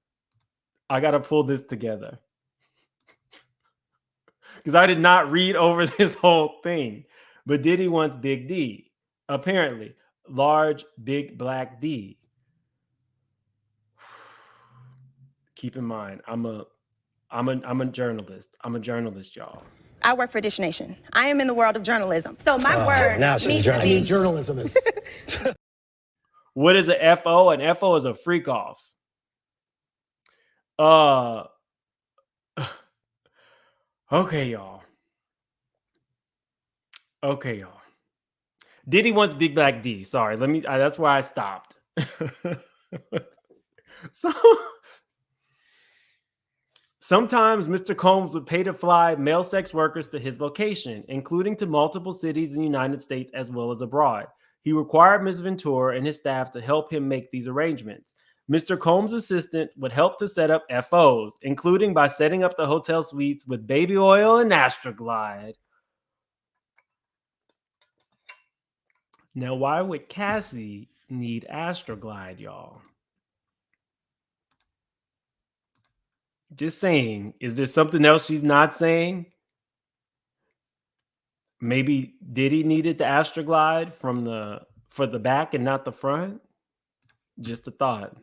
I got to pull this together. Because I did not read over this whole thing. But Diddy wants Big D. Apparently, large, big, black D. Keep in mind, I'm a journalist. I'm a journalist, y'all. I work for Dish Nation. I am in the world of journalism. So my word needs to be... journalism is... What is a FO? An FO is a freak off. Okay, y'all. Diddy wants Big Black D. Sorry, that's where I stopped. So sometimes Mr. Combs would pay to fly male sex workers to his location, including to multiple cities in the United States as well as abroad. He required Ms. Ventura and his staff to help him make these arrangements. Mr. Combs' assistant would help to set up FOs, including by setting up the hotel suites with baby oil and Astroglide. Now, why would Cassie need Astroglide, y'all? Just saying. Is there something else she's not saying? Maybe Diddy needed the Astroglide for the back and not the front? Just a thought.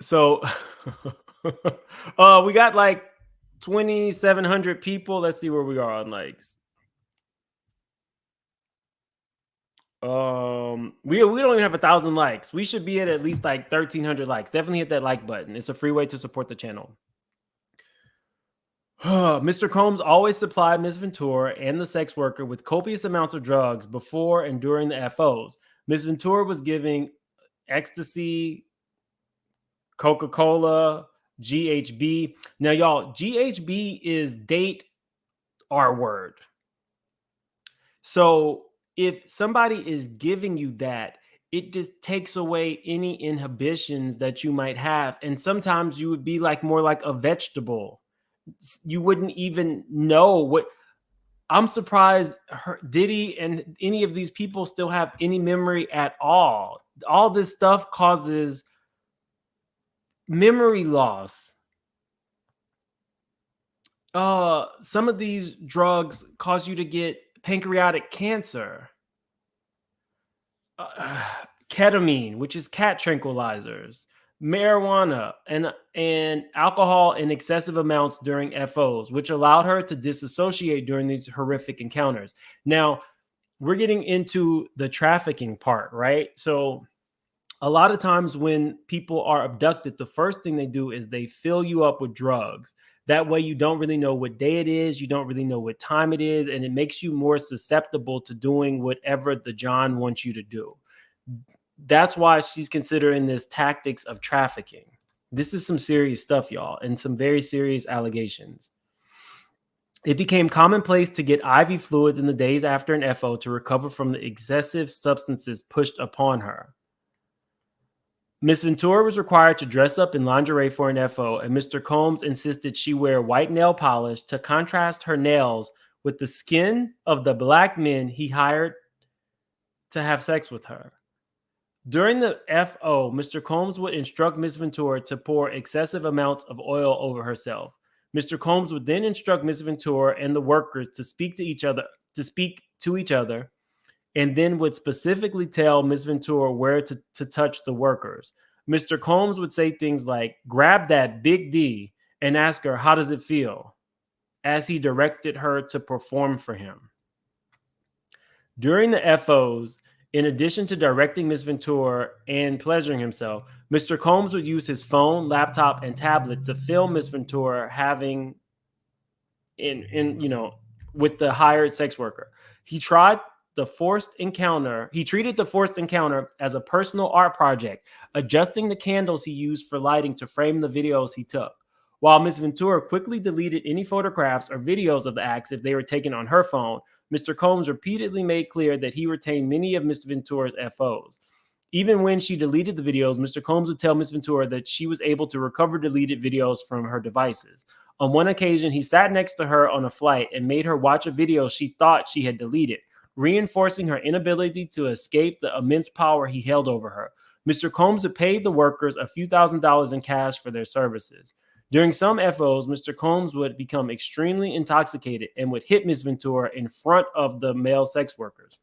So we got like 2,700 people. Let's see where we are on likes. We don't even have 1,000 likes. We should be at least like 1,300 likes. Definitely hit that like button. It's a free way to support the channel. Mr. Combs always supplied Ms. Ventura and the sex worker with copious amounts of drugs before and during the FOs. Ms. Ventura was giving ecstasy, Coca-Cola, GHB. Now, y'all, GHB is date R word. So if somebody is giving you that, it just takes away any inhibitions that you might have. And sometimes you would be like more like a vegetable. You wouldn't even know what. I'm surprised Diddy and any of these people still have any memory at all. All this stuff causes memory loss. Some of these drugs cause you to get pancreatic cancer. Ketamine, which is cat tranquilizers, marijuana, and alcohol in excessive amounts during FOs, which allowed her to disassociate during these horrific encounters. Now, we're getting into the trafficking part, right? So a lot of times when people are abducted, the first thing they do is they fill you up with drugs. That way you don't really know what day it is. You don't really know what time it is. And it makes you more susceptible to doing whatever the John wants you to do. That's why she's considering this tactics of trafficking. This is some serious stuff, y'all, and some very serious allegations. It became commonplace to get IV fluids in the days after an FO to recover from the excessive substances pushed upon her. Miss Ventura was required to dress up in lingerie for an FO, and Mr. Combs insisted she wear white nail polish to contrast her nails with the skin of the black men he hired to have sex with her. During the FO, Mr. Combs would instruct Miss Ventura to pour excessive amounts of oil over herself. Mr. Combs would then instruct Miss Ventura and the workers to speak to each other, and then would specifically tell Miss Ventura where to touch the workers. Mr. Combs would say things like, "Grab that big D," and ask her, "How does it feel?" as he directed her to perform for him. During the FOs, in addition to directing Miss Ventura and pleasuring himself, Mr. Combs would use his phone, laptop, and tablet to film Miss Ventura having with the hired sex worker. He treated the forced encounter as a personal art project, adjusting the candles he used for lighting to frame the videos he took. While Miss Ventura quickly deleted any photographs or videos of the acts if they were taken on her phone, Mr. Combs repeatedly made clear that he retained many of Miss Ventura's FOs. Even when she deleted the videos, Mr. Combs would tell Miss Ventura that she was able to recover deleted videos from her devices. On one occasion, he sat next to her on a flight and made her watch a video she thought she had deleted, reinforcing her inability to escape the immense power he held over her. Mr. Combs had paid the workers a few $1,000s in cash for their services. During some FOs, Mr. Combs would become extremely intoxicated and would hit Miss Ventura in front of the male sex workers.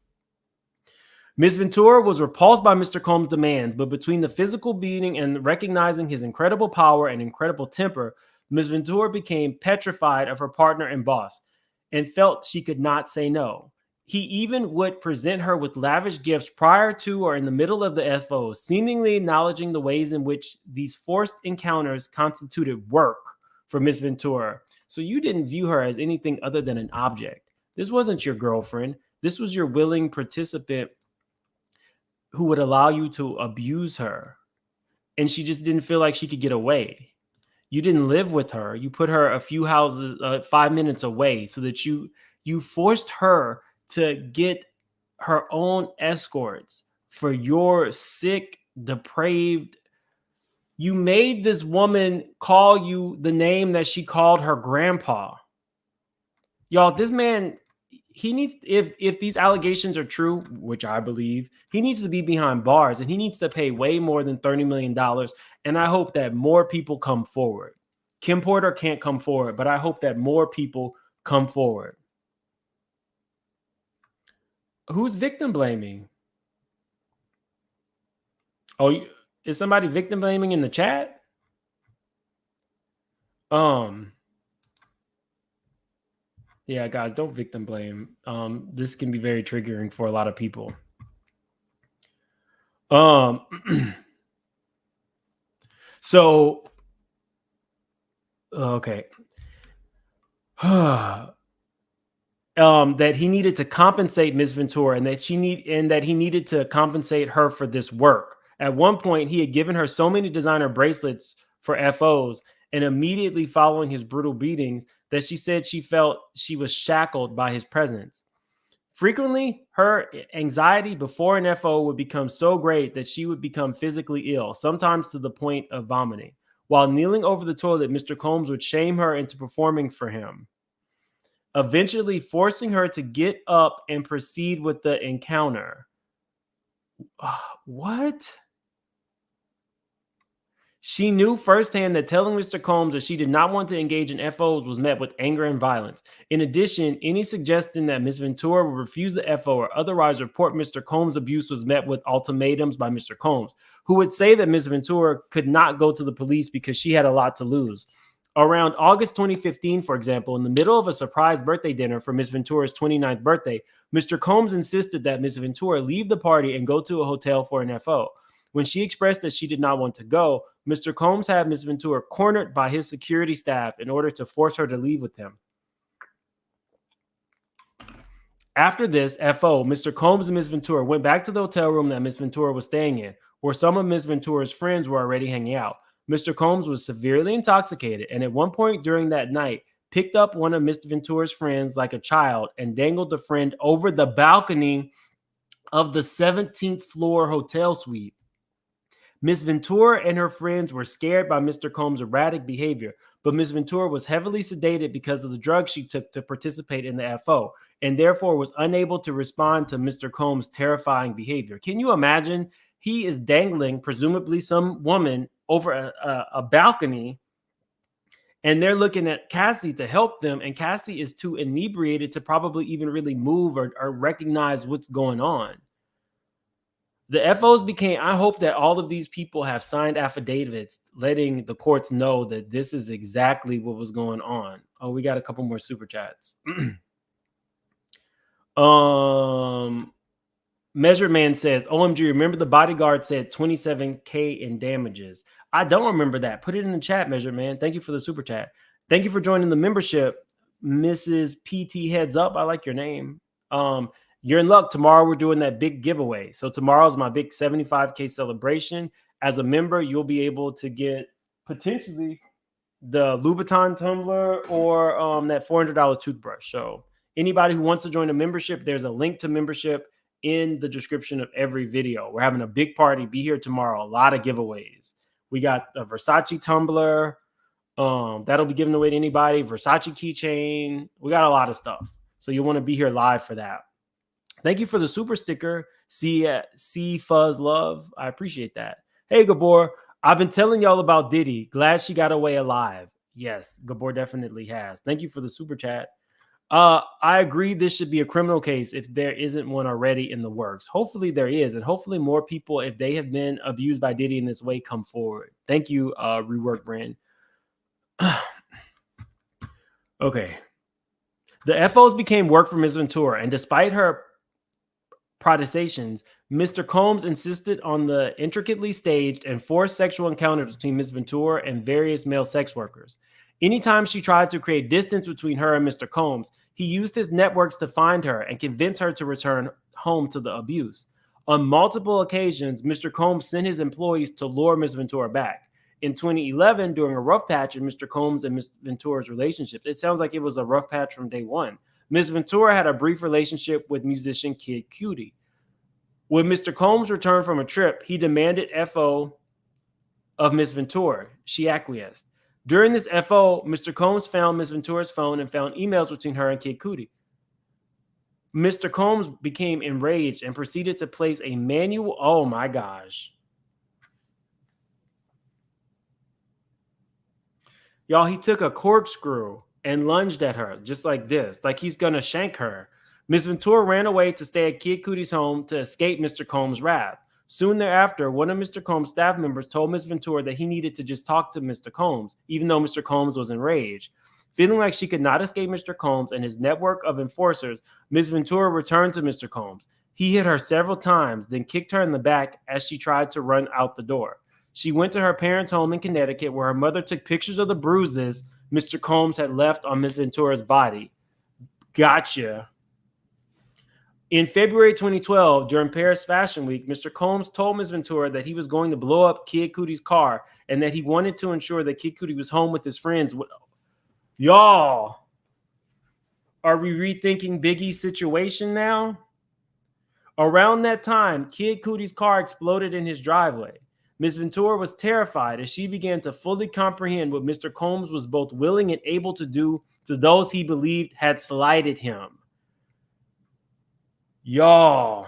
Miss Ventura was repulsed by Mr. Combs' demands, but between the physical beating and recognizing his incredible power and incredible temper, Miss Ventura became petrified of her partner and boss and felt she could not say no. He even would present her with lavish gifts prior to or in the middle of the FO, seemingly acknowledging the ways in which these forced encounters constituted work for Miss Ventura. So you didn't view her as anything other than an object. This wasn't your girlfriend. This was your willing participant who would allow you to abuse her. And she just didn't feel like she could get away. You didn't live with her. You put her a few houses, 5 minutes away so that you forced her to get her own escorts for your sick, depraved. You made this woman call you the name that she called her grandpa. Y'all, this man, he needs, if these allegations are true, which I believe, he needs to be behind bars and he needs to pay way more than $30 million. And I hope that more people come forward. Kim Porter can't come forward, but I hope that more people come forward. Who's victim blaming? Oh, is somebody victim blaming in the chat? Yeah, guys, don't victim blame. This can be very triggering for a lot of people. So, okay. That he needed to compensate Miss Ventura and that he needed to compensate her for this work. At one point, he had given her so many designer bracelets for FOs, and immediately following his brutal beatings, that she said she felt she was shackled by his presence. Frequently, her anxiety before an FO would become so great that she would become physically ill, sometimes to the point of vomiting. While kneeling over the toilet, Mr. Combs would shame her into performing for him, eventually forcing her to get up and proceed with the encounter. What? She knew firsthand that telling Mr. Combs that she did not want to engage in FOs was met with anger and violence. In addition, any suggestion that Ms. Ventura would refuse the FO or otherwise report Mr. Combs' abuse was met with ultimatums by Mr. Combs, who would say that Ms. Ventura could not go to the police because she had a lot to lose. Around August 2015, for example, in the middle of a surprise birthday dinner for Ms. Ventura's 29th birthday, Mr. Combs insisted that Ms. Ventura leave the party and go to a hotel for an FO. When she expressed that she did not want to go, Mr. Combs had Ms. Ventura cornered by his security staff in order to force her to leave with him. After this FO, Mr. Combs and Ms. Ventura went back to the hotel room that Ms. Ventura was staying in, where some of Ms. Ventura's friends were already hanging out. Mr. Combs was severely intoxicated, and at one point during that night, picked up one of Ms. Ventura's friends like a child and dangled the friend over the balcony of the 17th floor hotel suite. Miss Ventura and her friends were scared by Mr. Combs' erratic behavior, but Miss Ventura was heavily sedated because of the drugs she took to participate in the FO, and therefore was unable to respond to Mr. Combs' terrifying behavior. Can you imagine? He is dangling, presumably some woman, over a balcony, and they're looking at Cassie to help them, and Cassie is too inebriated to probably even really move or recognize what's going on. The FOs became, I hope that all of these people have signed affidavits letting the courts know that this is exactly what was going on. Oh, we got a couple more super chats. Measure Man says, OMG, remember the bodyguard said 27K in damages. I don't remember that. Put it in the chat, Measure Man. Thank you for the super chat. Thank you for joining the membership, Mrs. PT Heads Up. I like your name. You're in luck. Tomorrow we're doing that big giveaway. So tomorrow's my big 75K celebration. As a member, you'll be able to get potentially the Louboutin tumbler or that $400 toothbrush. So anybody who wants to join a membership, there's a link to membership in the description of every video. We're having a big party. Be here tomorrow. A lot of giveaways. We got a Versace tumbler. That'll be given away to anybody. Versace keychain. We got a lot of stuff. So you want to be here live for that. Thank you for the super sticker. C Fuzz Love. I appreciate that. Hey, Gabor. I've been telling y'all about Diddy. Glad she got away alive. Yes, Gabor definitely has. Thank you for the super chat. I agree this should be a criminal case if there isn't one already in the works. Hopefully there is, and hopefully more people, if they have been abused by Diddy in this way, come forward. Thank you, Rework Brand. Okay. The FOs became work for Ms. Ventura, and despite her protestations, Mr. Combs insisted on the intricately staged and forced sexual encounters between Ms. Ventura and various male sex workers. Anytime she tried to create distance between her and Mr. Combs, he used his networks to find her and convince her to return home to the abuse. On multiple occasions, Mr. Combs sent his employees to lure Ms. Ventura back. In 2011, during a rough patch in Mr. Combs and Ms. Ventura's relationship, it sounds like it was a rough patch from day one. Ms. Ventura had a brief relationship with musician Kid Cudi. When Mr. Combs returned from a trip, he demanded FO of Ms. Ventura. She acquiesced. During this FO, Mr. Combs found Ms. Ventura's phone and found emails between her and Kid Cudi. Mr. Combs became enraged and proceeded to place a manual. Oh my gosh. Y'all, he took a corkscrew and lunged at her just like this, like he's going to shank her. Ms. Ventura ran away to stay at Kid Cudi's home to escape Mr. Combs' wrath. Soon thereafter, one of Mr. Combs' staff members told Ms. Ventura that he needed to just talk to Mr. Combs, even though Mr. Combs was enraged. Feeling like she could not escape Mr. Combs and his network of enforcers, Ms. Ventura returned to Mr. Combs. He hit her several times, then kicked her in the back as she tried to run out the door. She went to her parents' home in Connecticut, where her mother took pictures of the bruises Mr. Combs had left on Ms. Ventura's body. Gotcha. In February 2012, during Paris Fashion Week, Mr. Combs told Ms. Ventura that he was going to blow up Kid Cudi's car and that he wanted to ensure that Kid Cudi was home with his friends. Y'all, are we rethinking Biggie's situation now? Around that time, Kid Cudi's car exploded in his driveway. Ms. Ventura was terrified as she began to fully comprehend what Mr. Combs was both willing and able to do to those he believed had slighted him. Y'all,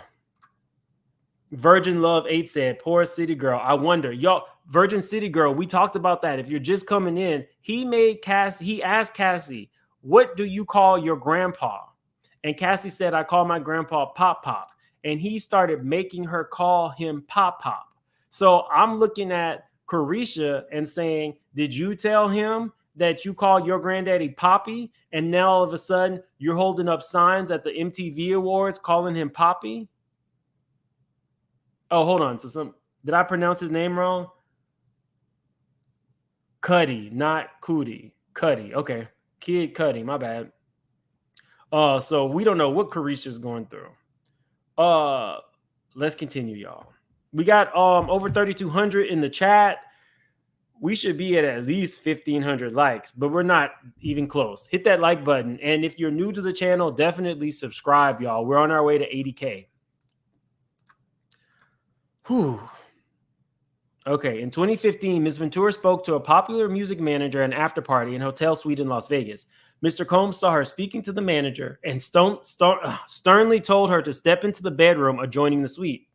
Virgin Love 8 said, poor city girl. I wonder, y'all, Virgin City Girl, we talked about that. If you're just coming in, he asked Cassie, what do you call your grandpa? And Cassie said, I call my grandpa Pop Pop. And he started making her call him Pop Pop. So I'm looking at Carisha and saying, did you tell him that you call your granddaddy Poppy? And now all of a sudden you're holding up signs at the MTV Awards calling him Poppy? Oh, hold on. So did I pronounce his name wrong? Cuddy, not Cootie. Cuddy. Okay. Kid Cuddy. My bad. So we don't know what Carisha's going through. Let's continue, y'all. We got over 3,200 in the chat. We should be at least 1,500 likes, but we're not even close. Hit that like button. And if you're new to the channel, definitely subscribe, y'all. We're on our way to 80K. Whew. Okay, in 2015, Ms. Ventura spoke to a popular music manager at an after party in a hotel suite in Las Vegas. Mr. Combs saw her speaking to the manager and sternly told her to step into the bedroom adjoining the suite.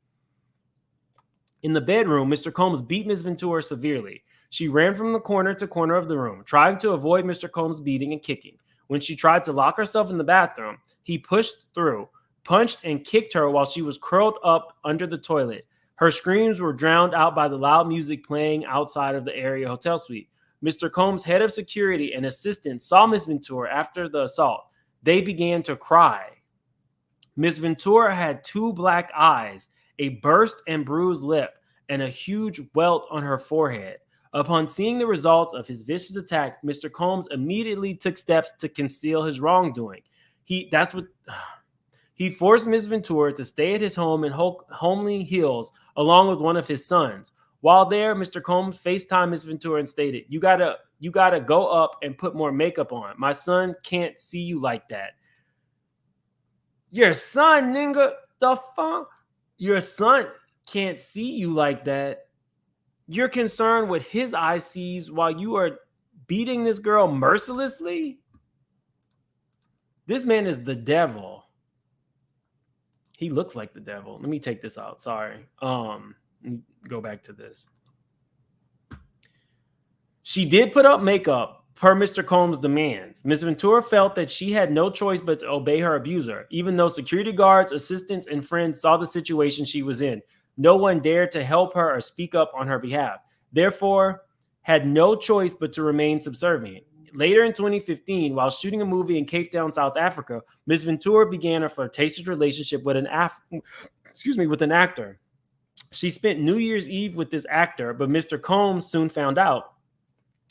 In the bedroom, Mr. Combs beat Ms. Ventura severely. She ran from the corner to corner of the room, trying to avoid Mr. Combs' beating and kicking. When she tried to lock herself in the bathroom, he pushed through, punched and kicked her while she was curled up under the toilet. Her screams were drowned out by the loud music playing outside of the area hotel suite. Mr. Combs' head of security and assistant saw Ms. Ventura after the assault. They began to cry. Ms. Ventura had 2 black eyes, a burst and bruised lip, and a huge welt on her forehead. Upon seeing the results of his vicious attack, Mr. Combs immediately took steps to conceal his wrongdoing. He forced Ms. Ventura to stay at his home in Homely Hills along with one of his sons. While there, Mr. Combs FaceTimed Ms. Ventura and stated, you gotta go up and put more makeup on. My son can't see you like that. Your son, nigga, the fuck? Your son can't see you like that. You're concerned with his eye sees while you are beating this girl mercilessly? This man is the devil. He looks like the devil. Let me take this out. Sorry. Go back to this. She did put up makeup per Mr. Combs' demands. Ms. Ventura felt that she had no choice but to obey her abuser, even though security guards, assistants, and friends saw the situation she was in. No one dared to help her or speak up on her behalf. Therefore, had no choice but to remain subservient. Later in 2015, while shooting a movie in Cape Town, South Africa, Ms. Ventura began a flirtatious relationship with an actor. She spent New Year's Eve with this actor, but Mr. Combs soon found out.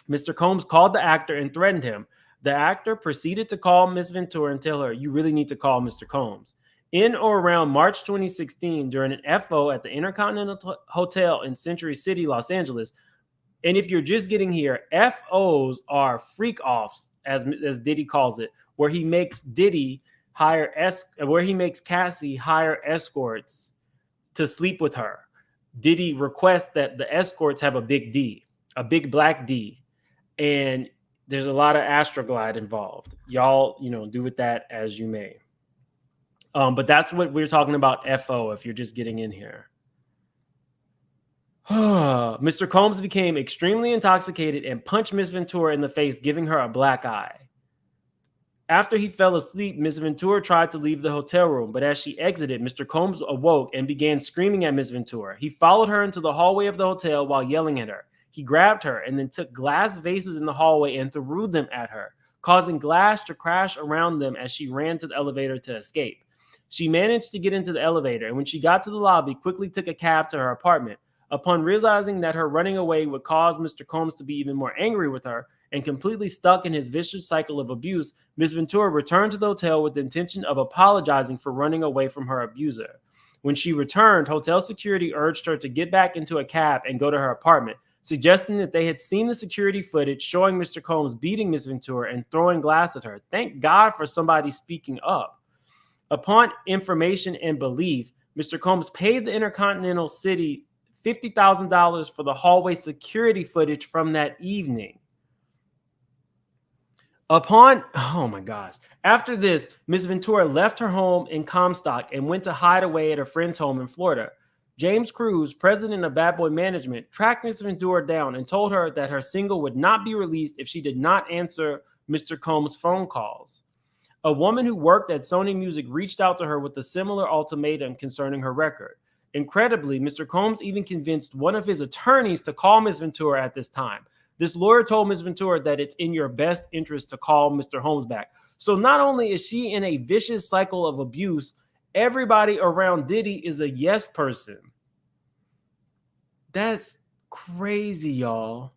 Mr. Combs called the actor and threatened him. The actor proceeded to call Ms. Ventura and tell her, you really need to call Mr. Combs. In or around March 2016, during an FO at the Intercontinental Hotel in Century City, Los Angeles, and if you're just getting here, FOs are freak-offs, as Diddy calls it, where he makes Cassie hire escorts to sleep with her. Diddy requests that the escorts have a big D, a big black D, and there's a lot of Astroglide involved. Y'all, do with that as you may. But that's what we're talking about, FO, if you're just getting in here. Mr. Combs became extremely intoxicated and punched Ms. Ventura in the face, giving her a black eye. After he fell asleep, Ms. Ventura tried to leave the hotel room, but as she exited, Mr. Combs awoke and began screaming at Ms. Ventura. He followed her into the hallway of the hotel while yelling at her. He grabbed her and then took glass vases in the hallway and threw them at her, causing glass to crash around them as she ran to the elevator to escape. She managed to get into the elevator, and when she got to the lobby, quickly took a cab to her apartment. Upon realizing that her running away would cause Mr. Combs to be even more angry with her and completely stuck in his vicious cycle of abuse, Ms. Ventura returned to the hotel with the intention of apologizing for running away from her abuser. When she returned, hotel security urged her to get back into a cab and go to her apartment, suggesting that they had seen the security footage showing Mr. Combs beating Ms. Ventura and throwing glass at her. Thank God for somebody speaking up. Upon information and belief, Mr. Combs paid the Intercontinental City $50,000 for the hallway security footage from that evening. After this, Ms. Ventura left her home in Comstock and went to hide away at a friend's home in Florida. James Cruz, president of Bad Boy Management, tracked Ms. Ventura down and told her that her single would not be released if she did not answer Mr. Combs' phone calls. A woman who worked at Sony Music reached out to her with a similar ultimatum concerning her record. Incredibly, Mr. Combs even convinced one of his attorneys to call Ms. Ventura at this time. This lawyer told Ms. Ventura that it's in your best interest to call Mr. Holmes back. So not only is she in a vicious cycle of abuse, everybody around Diddy is a yes person. That's crazy, y'all.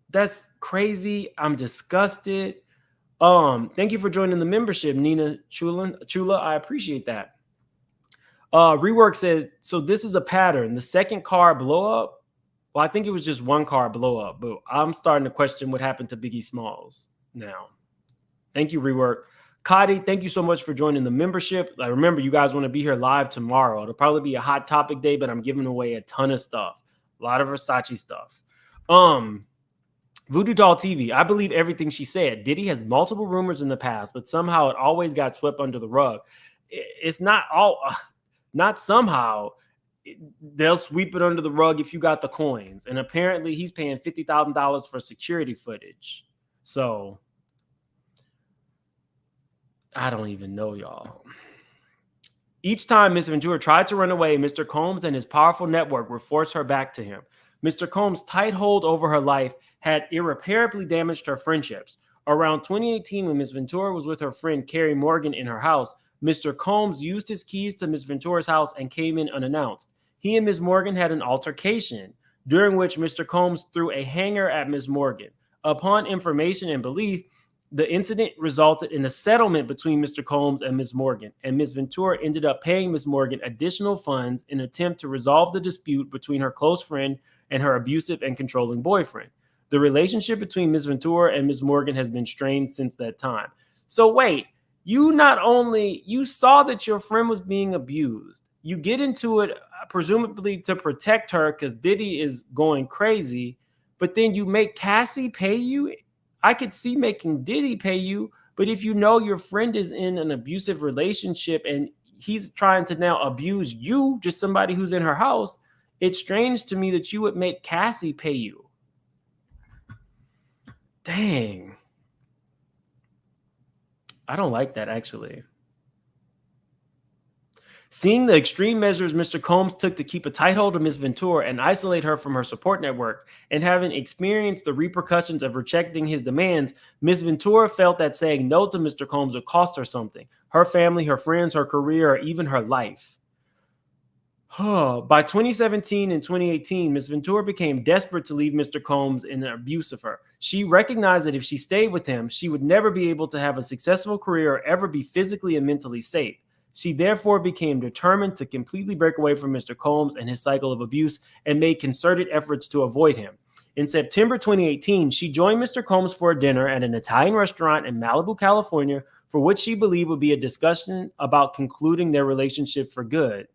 That's crazy. I'm disgusted. Thank you for joining the membership, Nina Chula. I appreciate that. Rework said, so this is a pattern. The second car blow up. Well, I think it was just one car blow up, but I'm starting to question what happened to Biggie Smalls now. Thank you, Rework. Kadi, thank you so much for joining the membership. I remember you guys want to be here live tomorrow. It'll probably be a hot topic day, but I'm giving away a ton of stuff. A lot of Versace stuff. Voodoo Doll TV. I believe everything she said. Diddy has multiple rumors in the past, but somehow it always got swept under the rug. It's not all, not somehow. They'll sweep it under the rug if you got the coins. And apparently he's paying $50,000 for security footage. So I don't even know, y'all. Each time Miss Ventura tried to run away, Mr. Combs and his powerful network would force her back to him. Mr. Combs' tight hold over her life had irreparably damaged her friendships. Around 2018, when Miss Ventura was with her friend Carrie Morgan in her house, Mr. Combs used his keys to Miss Ventura's house and came in unannounced. He and Miss Morgan had an altercation, during which Mr. Combs threw a hanger at Miss Morgan. Upon information and belief, the incident resulted in a settlement between Mr. Combs and Ms. Morgan, and Ms. Ventura ended up paying Ms. Morgan additional funds in an attempt to resolve the dispute between her close friend and her abusive and controlling boyfriend. The relationship between Ms. Ventura and Ms. Morgan has been strained since that time. So wait, you saw that your friend was being abused. You get into it presumably to protect her because Diddy is going crazy, but then you make Cassie pay you? I could see making Diddy pay you, but if you know your friend is in an abusive relationship and he's trying to now abuse you, just somebody who's in her house, it's strange to me that you would make Cassie pay you. Dang. I don't like that, actually. Seeing the extreme measures Mr. Combs took to keep a tight hold of Ms. Ventura and isolate her from her support network, and having experienced the repercussions of rejecting his demands, Ms. Ventura felt that saying no to Mr. Combs would cost her something: her family, her friends, her career, or even her life. By 2017 and 2018, Ms. Ventura became desperate to leave Mr. Combs in an abuse of her. She recognized that if she stayed with him, she would never be able to have a successful career or ever be physically and mentally safe. She therefore became determined to completely break away from Mr. Combs and his cycle of abuse and made concerted efforts to avoid him. In September 2018, she joined Mr. Combs for a dinner at an Italian restaurant in Malibu, California, for which she believed would be a discussion about concluding their relationship for good.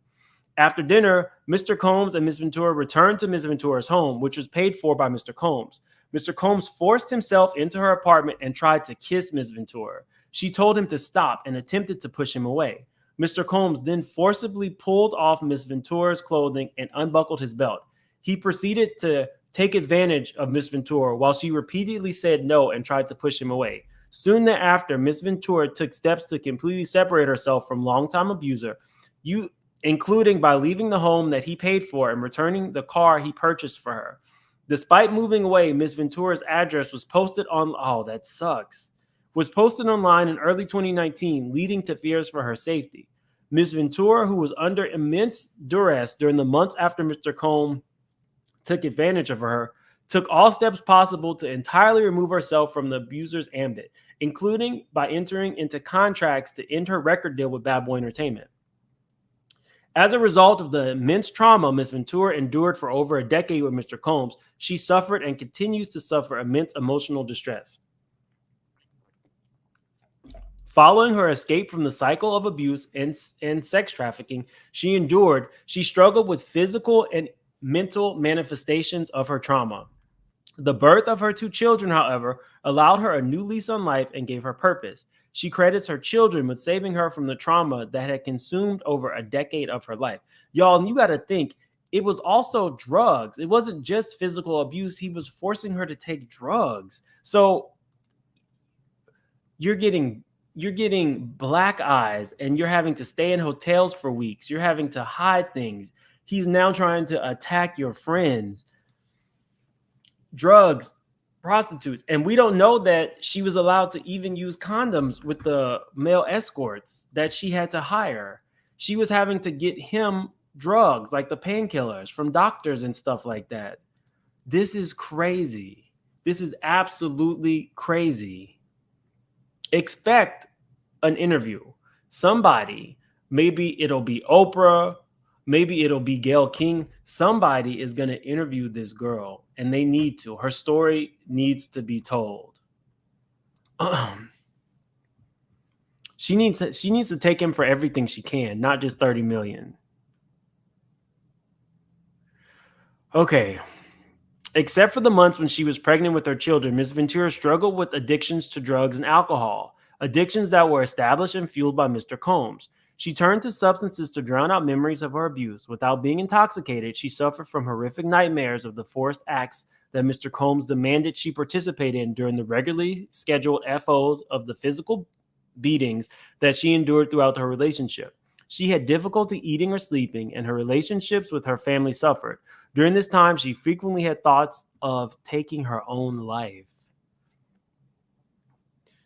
After dinner, Mr. Combs and Ms. Ventura returned to Ms. Ventura's home, which was paid for by Mr. Combs. Mr. Combs forced himself into her apartment and tried to kiss Ms. Ventura. She told him to stop and attempted to push him away. Mr. Combs then forcibly pulled off Ms. Ventura's clothing and unbuckled his belt. He proceeded to take advantage of Ms. Ventura while she repeatedly said no and tried to push him away. Soon thereafter, Ms. Ventura took steps to completely separate herself from longtime abuser, including by leaving the home that he paid for and returning the car he purchased for her. Despite moving away, Ms. Ventura's address was posted on, was posted online in early 2019, leading to fears for her safety. Ms. Ventura, who was under immense duress during the months after Mr. Combs took advantage of her, took all steps possible to entirely remove herself from the abuser's ambit, including by entering into contracts to end her record deal with Bad Boy Entertainment. As a result of the immense trauma Ms. Ventura endured for over a decade with Mr. Combs, she suffered and continues to suffer immense emotional distress. Following her escape from the cycle of abuse and sex trafficking she struggled with physical and mental manifestations of her trauma. The birth of her 2 children, however, allowed her a new lease on life and gave her purpose. She credits her children with saving her from the trauma that had consumed over a decade of her life. Y'all, you got to think, it was also drugs. It wasn't just physical abuse. He was forcing her to take drugs. So you're getting black eyes and you're having to stay in hotels for weeks. You're having to hide things. He's now trying to attack your friends. Drugs, prostitutes. And we don't know that she was allowed to even use condoms with the male escorts that she had to hire. She was having to get him drugs like the painkillers from doctors and stuff like that. This is crazy. This is absolutely crazy. Expect an interview. Somebody, maybe it'll be Oprah, maybe it'll be Gayle King. Somebody is going to interview this girl, and they need to. Her story needs to be told. She needs to take him for everything she can, not just $30 million. Okay. Except for the months when she was pregnant with her children, Ms. Ventura struggled with addictions to drugs and alcohol, addictions that were established and fueled by Mr. Combs. She turned to substances to drown out memories of her abuse. Without being intoxicated, she suffered from horrific nightmares of the forced acts that Mr. Combs demanded she participate in during the regularly scheduled FOs of the physical beatings that she endured throughout her relationship. She had difficulty eating or sleeping, and her relationships with her family suffered. During this time, she frequently had thoughts of taking her own life.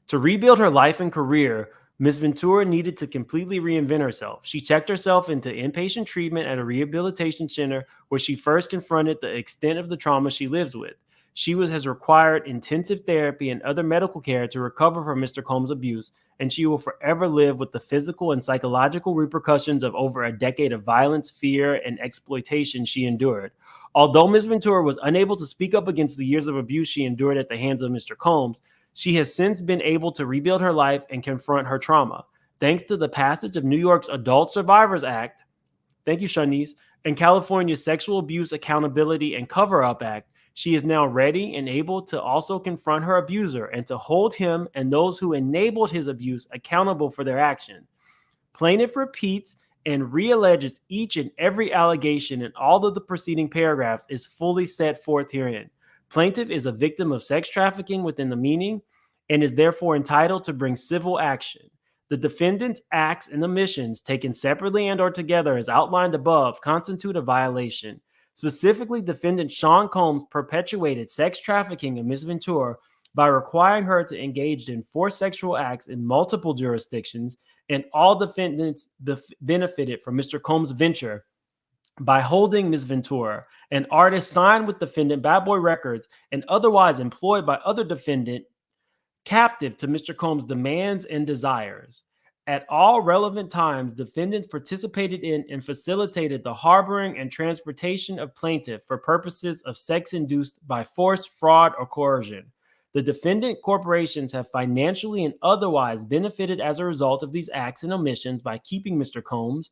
To rebuild her life and career, Ms. Ventura needed to completely reinvent herself. She checked herself into inpatient treatment at a rehabilitation center where she first confronted the extent of the trauma she lives with. She has required intensive therapy and other medical care to recover from Mr. Combs' abuse, and she will forever live with the physical and psychological repercussions of over a decade of violence, fear, and exploitation she endured. Although Ms. Ventura was unable to speak up against the years of abuse she endured at the hands of Mr. Combs, she has since been able to rebuild her life and confront her trauma. Thanks to the passage of New York's Adult Survivors Act, thank you, Shanice, and California's Sexual Abuse Accountability and Cover-Up Act, she is now ready and able to also confront her abuser and to hold him and those who enabled his abuse accountable for their action. Plaintiff repeats and realleges each and every allegation in all of the preceding paragraphs is fully set forth herein. Plaintiff is a victim of sex trafficking within the meaning and is therefore entitled to bring civil action. The defendant's acts and omissions taken separately and or together as outlined above constitute a violation. Specifically, defendant Sean Combs perpetuated sex trafficking of Ms. Ventura by requiring her to engage in forced sexual acts in multiple jurisdictions, and all defendants benefited from Mr. Combs' venture by holding Ms. Ventura, an artist signed with defendant Bad Boy Records and otherwise employed by other defendant, captive to Mr. Combs' demands and desires. At all relevant times, defendants participated in and facilitated the harboring and transportation of plaintiff for purposes of sex induced by force, fraud, or coercion. The defendant corporations have financially and otherwise benefited as a result of these acts and omissions by keeping Mr. Combs,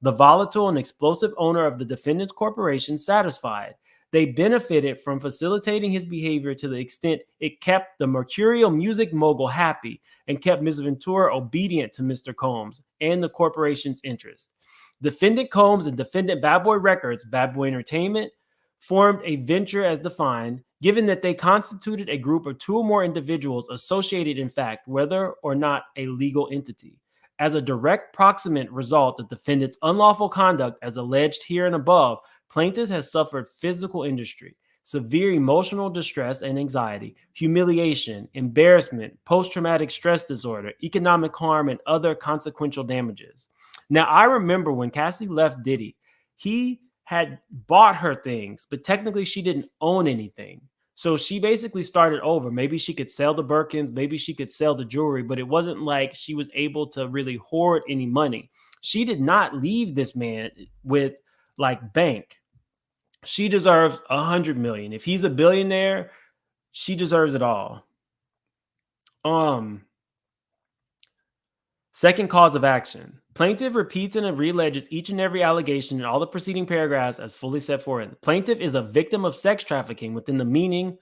the volatile and explosive owner of the defendant's corporation, satisfied. They benefited from facilitating his behavior to the extent it kept the mercurial music mogul happy and kept Ms. Ventura obedient to Mr. Combs and the corporation's interests. Defendant Combs and defendant Bad Boy Records, Bad Boy Entertainment, formed a venture as defined, given that they constituted a group of two or more individuals associated in fact, whether or not a legal entity. As a direct proximate result of defendant's unlawful conduct as alleged here and above, plaintiff has suffered physical injury, severe emotional distress and anxiety, humiliation, embarrassment, post-traumatic stress disorder, economic harm, and other consequential damages. Now, I remember when Cassie left Diddy, he had bought her things, but technically she didn't own anything. So she basically started over. Maybe she could sell the Birkins, maybe she could sell the jewelry, but it wasn't like she was able to really hoard any money. She did not leave this man with like bank. She deserves 100 million. If he's a billionaire, she deserves it all. Second cause of action. Plaintiff repeats and realleges each and every allegation in all the preceding paragraphs as fully set forth. Plaintiff is a victim of sex trafficking within the meaning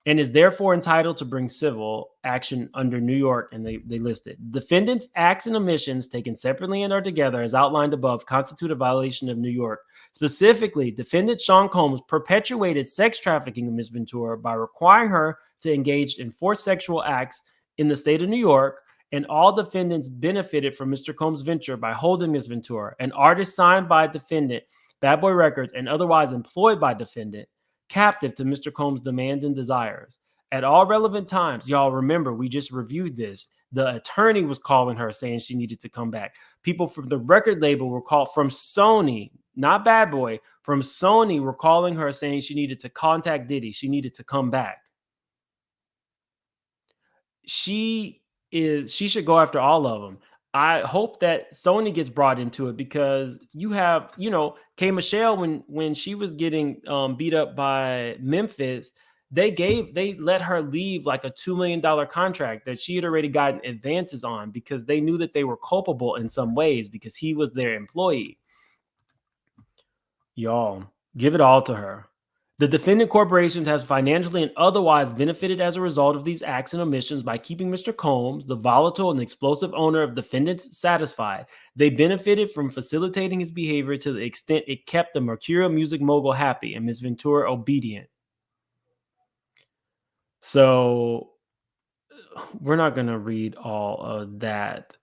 and is therefore entitled to bring civil action under New York, and they list it. Defendant's acts and omissions taken separately and or together as outlined above constitute a violation of New York. Specifically, defendant Sean Combs perpetuated sex trafficking of Ms. Ventura by requiring her to engage in forced sexual acts in the state of New York, and all defendants benefited from Mr. Combs' venture by holding Ms. Ventura, an artist signed by defendant Bad Boy Records and otherwise employed by defendant, captive to Mr. Combs' demands and desires. At all relevant times, y'all remember, we just reviewed this. The attorney was calling her saying she needed to come back. People from the record label were called from Sony, not Bad Boy, from Sony were calling her saying she needed to contact Diddy. She needed to come back. She should go after all of them. I hope that Sony gets brought into it because you have, K. Michelle, when she was getting beat up by Memphis, they let her leave like a $2 million contract that she had already gotten advances on because they knew that they were culpable in some ways because he was their employee. Y'all, give it all to her. The defendant corporations has financially and otherwise benefited as a result of these acts and omissions by keeping Mr. Combs, the volatile and explosive owner of defendants, satisfied. They benefited from facilitating his behavior to the extent it kept the mercurial music mogul happy and Ms. Ventura obedient. So we're not going to read all of that.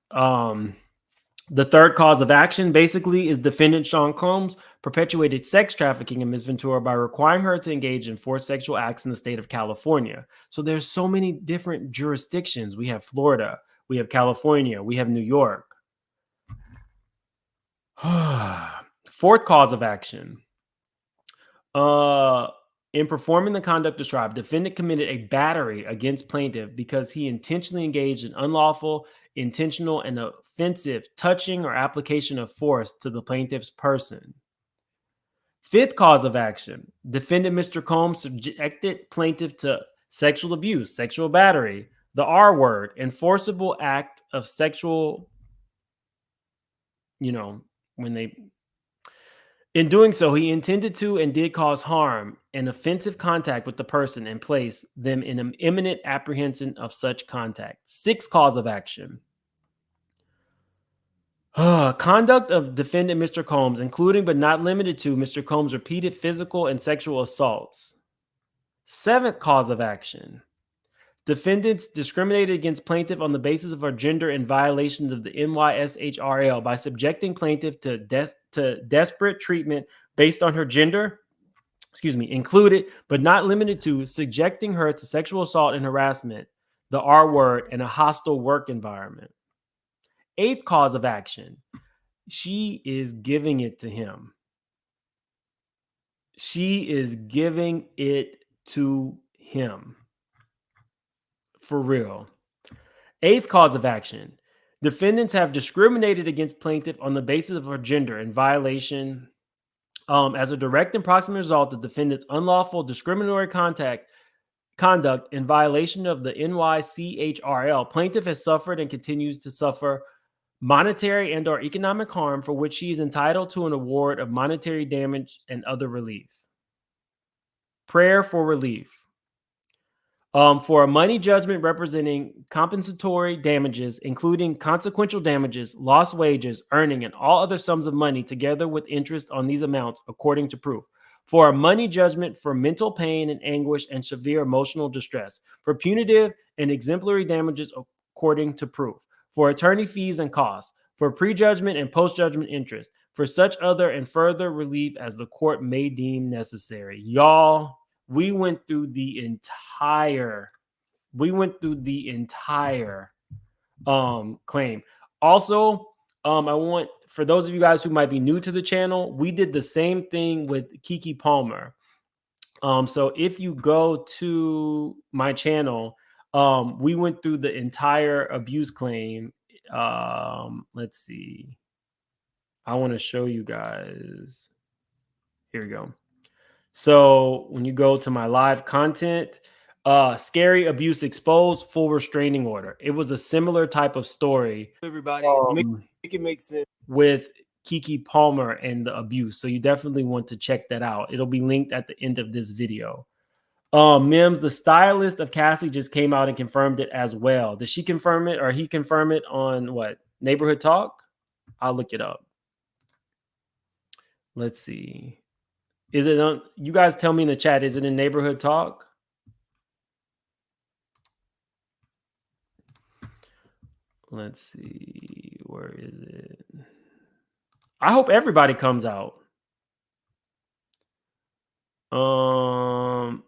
The third cause of action basically is defendant Sean Combs perpetuated sex trafficking in Ms. Ventura by requiring her to engage in forced sexual acts in the state of California. So there's so many different jurisdictions. We have Florida, we have California, we have New York. Fourth cause of action. In performing the conduct described, defendant committed a battery against plaintiff because he intentionally engaged in unlawful, intentional, and offensive touching or application of force to the plaintiff's person. Fifth cause of action. Defendant Mr. Combs subjected plaintiff to sexual abuse, sexual battery, the R word, and forcible act of sexual, in doing so, he intended to and did cause harm and offensive contact with the person and place them in an imminent apprehension of such contact. Sixth cause of action. Conduct of defendant Mr. Combs, including but not limited to Mr. Combs' repeated physical and sexual assaults. Seventh cause of action. Defendants discriminated against plaintiff on the basis of her gender in violations of the NYSHRL by subjecting plaintiff to desperate treatment based on her gender, included but not limited to subjecting her to sexual assault and harassment, the R word, and a hostile work environment. Eighth cause of action. She is giving it to him. She is giving it to him. For real. Eighth cause of action. Defendants have discriminated against plaintiff on the basis of her gender in violation. As a direct and proximate result of defendant's unlawful discriminatory conduct in violation of the NYCHRL, plaintiff has suffered and continues to suffer monetary and or economic harm for which she is entitled to an award of monetary damage and other relief. Prayer for relief. For a money judgment representing compensatory damages, including consequential damages, lost wages, earning, and all other sums of money together with interest on these amounts according to proof. For a money judgment for mental pain and anguish and severe emotional distress. For punitive and exemplary damages according to proof. For attorney fees and costs. For prejudgment and post-judgment interest. For such other and further relief as the court may deem necessary. Y'all, we went through the entire claim. Also, I want, for those of you guys who might be new to the channel, we did the same thing with Keke Palmer. So if you go to my channel, we went through the entire abuse claim. Let's see. I want to show you guys. Here we go. So when you go to my live content, scary abuse exposed, full restraining order. It was a similar type of story. Everybody, make it make sense with Keke Palmer and the abuse. So you definitely want to check that out. It'll be linked at the end of this video. Mims, the stylist of Cassie, just came out and confirmed it as well. Did she confirm it or he confirm it on what? Neighborhood Talk? I'll look it up. Let's see. Is it on? You guys tell me in the chat. Is it in Neighborhood Talk? Let's see. Where is it? I hope everybody comes out. Oh,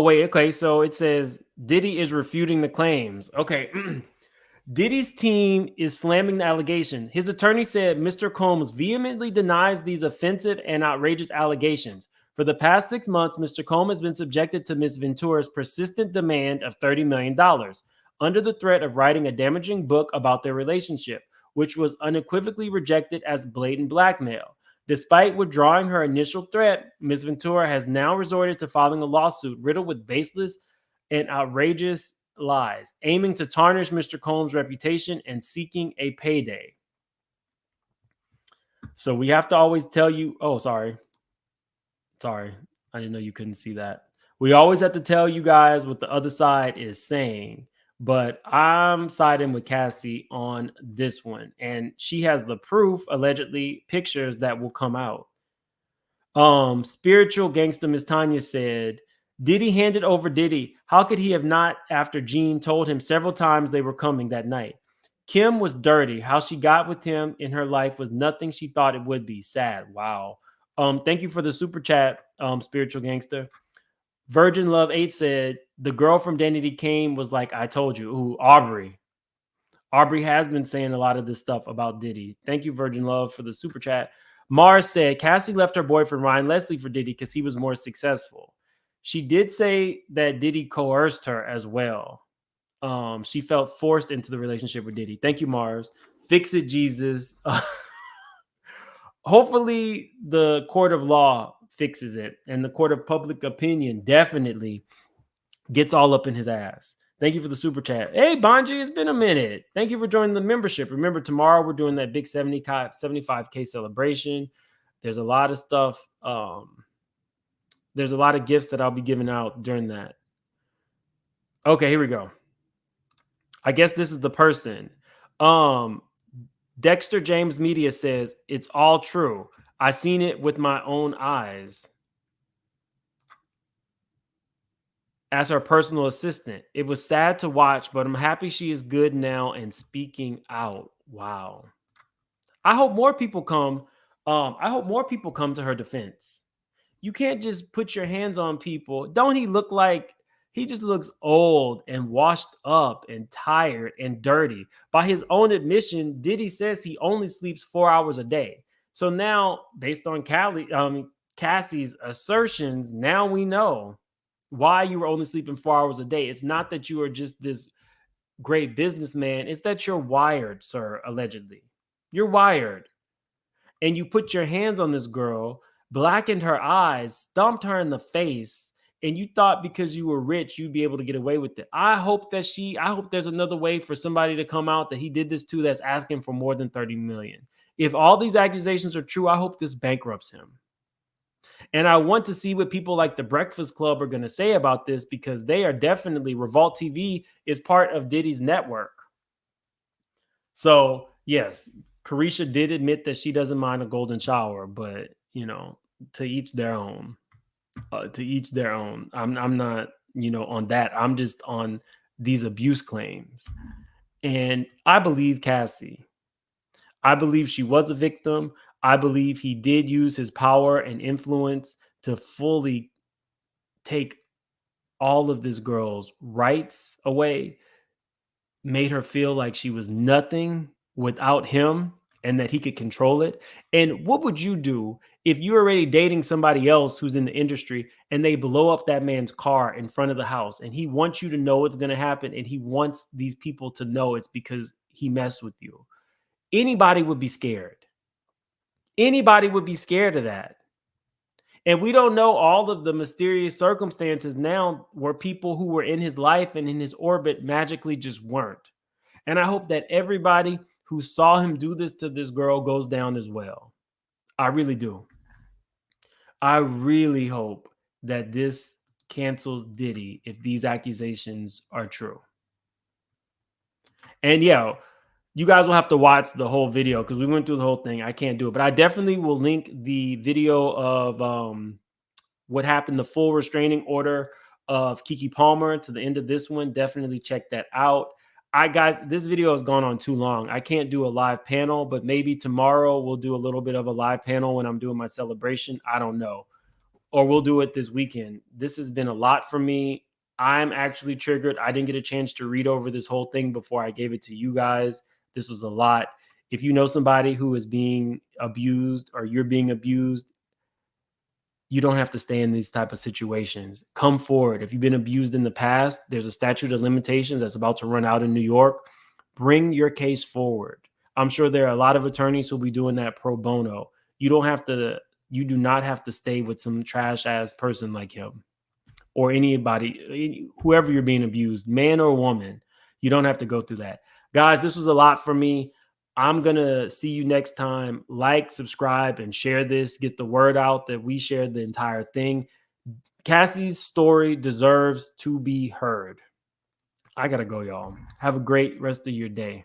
wait. Okay. So it says Diddy is refuting the claims. Okay. Diddy's team is slamming the allegation. His attorney said Mr. Combs vehemently denies these offensive and outrageous allegations. For the past 6 months, Mr. Combs has been subjected to Ms. Ventura's persistent demand of $30 million under the threat of writing a damaging book about their relationship, which was unequivocally rejected as blatant blackmail. Despite withdrawing her initial threat, Ms. Ventura has now resorted to filing a lawsuit riddled with baseless and outrageous lies, aiming to tarnish Mr. Combs' reputation and seeking a payday. So we have to always tell you, oh, sorry. Sorry, I didn't know you couldn't see that. We always have to tell you guys what the other side is saying, but I'm siding with Cassie on this one, and she has the proof, allegedly, pictures that will come out. Spiritual gangster Miss Tanya said, Diddy handed over Diddy. How could he have not after Jean told him several times they were coming that night? Kim was dirty. How she got with him in her life was nothing she thought it would be. Sad. Wow. Thank you for the super chat, spiritual gangster. Virgin Love 8 said, the girl from Danity Kane was like, I told you. Ooh, Aubrey. Aubrey has been saying a lot of this stuff about Diddy. Thank you, Virgin Love, for the super chat. Mars said, Cassie left her boyfriend Ryan Leslie for Diddy because he was more successful. She did say that Diddy coerced her as well. She felt forced into the relationship with Diddy. Thank you, Mars. Fix it, Jesus. Hopefully the court of law fixes it, and the court of public opinion definitely gets all up in his ass. Thank you for the super chat. Hey, Bonji, it's been a minute. Thank you for joining the membership. Remember, tomorrow we're doing that big 75K celebration. There's a lot of stuff. There's a lot of gifts that I'll be giving out during that. Okay, here we go. I guess this is the person. Dexter James Media says, it's all true. I seen it with my own eyes. As her personal assistant. It was sad to watch, but I'm happy she is good now and speaking out. Wow. I hope more people come. I hope more people come to her defense. You can't just put your hands on people. Don't he look like he just looks old and washed up and tired and dirty? By his own admission, Diddy says he only sleeps 4 hours a day. So now, based on Cassie's assertions, now we know why you were only sleeping 4 hours a day. It's not that you are just this great businessman. It's that you're wired, sir, allegedly. You're wired. And you put your hands on this girl, blackened her eyes, stomped her in the face, and you thought because you were rich, you'd be able to get away with it. I hope there's another way for somebody to come out that he did this to that's asking for more than 30 million. If all these accusations are true, I hope this bankrupts him. And I want to see what people like the Breakfast Club are going to say about this, because they are definitely, Revolt TV is part of Diddy's network. So yes, Carisha did admit that she doesn't mind a golden shower, but you know, to each their own. To each their own. I'm not, on that. I'm just on these abuse claims. And I believe Cassie. I believe she was a victim. I believe he did use his power and influence to fully take all of this girl's rights away, made her feel like she was nothing without him and that he could control it. And what would you do if you're already dating somebody else who's in the industry and they blow up that man's car in front of the house and he wants you to know what's going to happen and he wants these people to know it's because he messed with you? Anybody would be scared. Anybody would be scared of that. And we don't know all of the mysterious circumstances now where people who were in his life and in his orbit magically just weren't. And I hope that everybody who saw him do this to this girl goes down as well. I really do. I really hope that this cancels Diddy if these accusations are true. And yeah, you guys will have to watch the whole video because we went through the whole thing. I can't do it, but I definitely will link the video of what happened, the full restraining order of Keke Palmer to the end of this one. Definitely check that out. Guys, this video has gone on too long. I can't do a live panel, but maybe tomorrow we'll do a little bit of a live panel when I'm doing my celebration. I don't know. Or we'll do it this weekend. This has been a lot for me. I'm actually triggered. I didn't get a chance to read over this whole thing before I gave it to you guys. This was a lot. If you know somebody who is being abused or you're being abused, you don't have to stay in these type of situations. Come forward. If you've been abused in the past, there's a statute of limitations that's about to run out in New York. Bring your case forward. I'm sure there are a lot of attorneys who'll be doing that pro bono. You do not have to stay with some trash ass person like him or anybody, whoever you're being abused, man or woman. You don't have to go through that. Guys, this was a lot for me. I'm going to see you next time. Like, subscribe, and share this. Get the word out that we shared the entire thing. Cassie's story deserves to be heard. I got to go, y'all. Have a great rest of your day.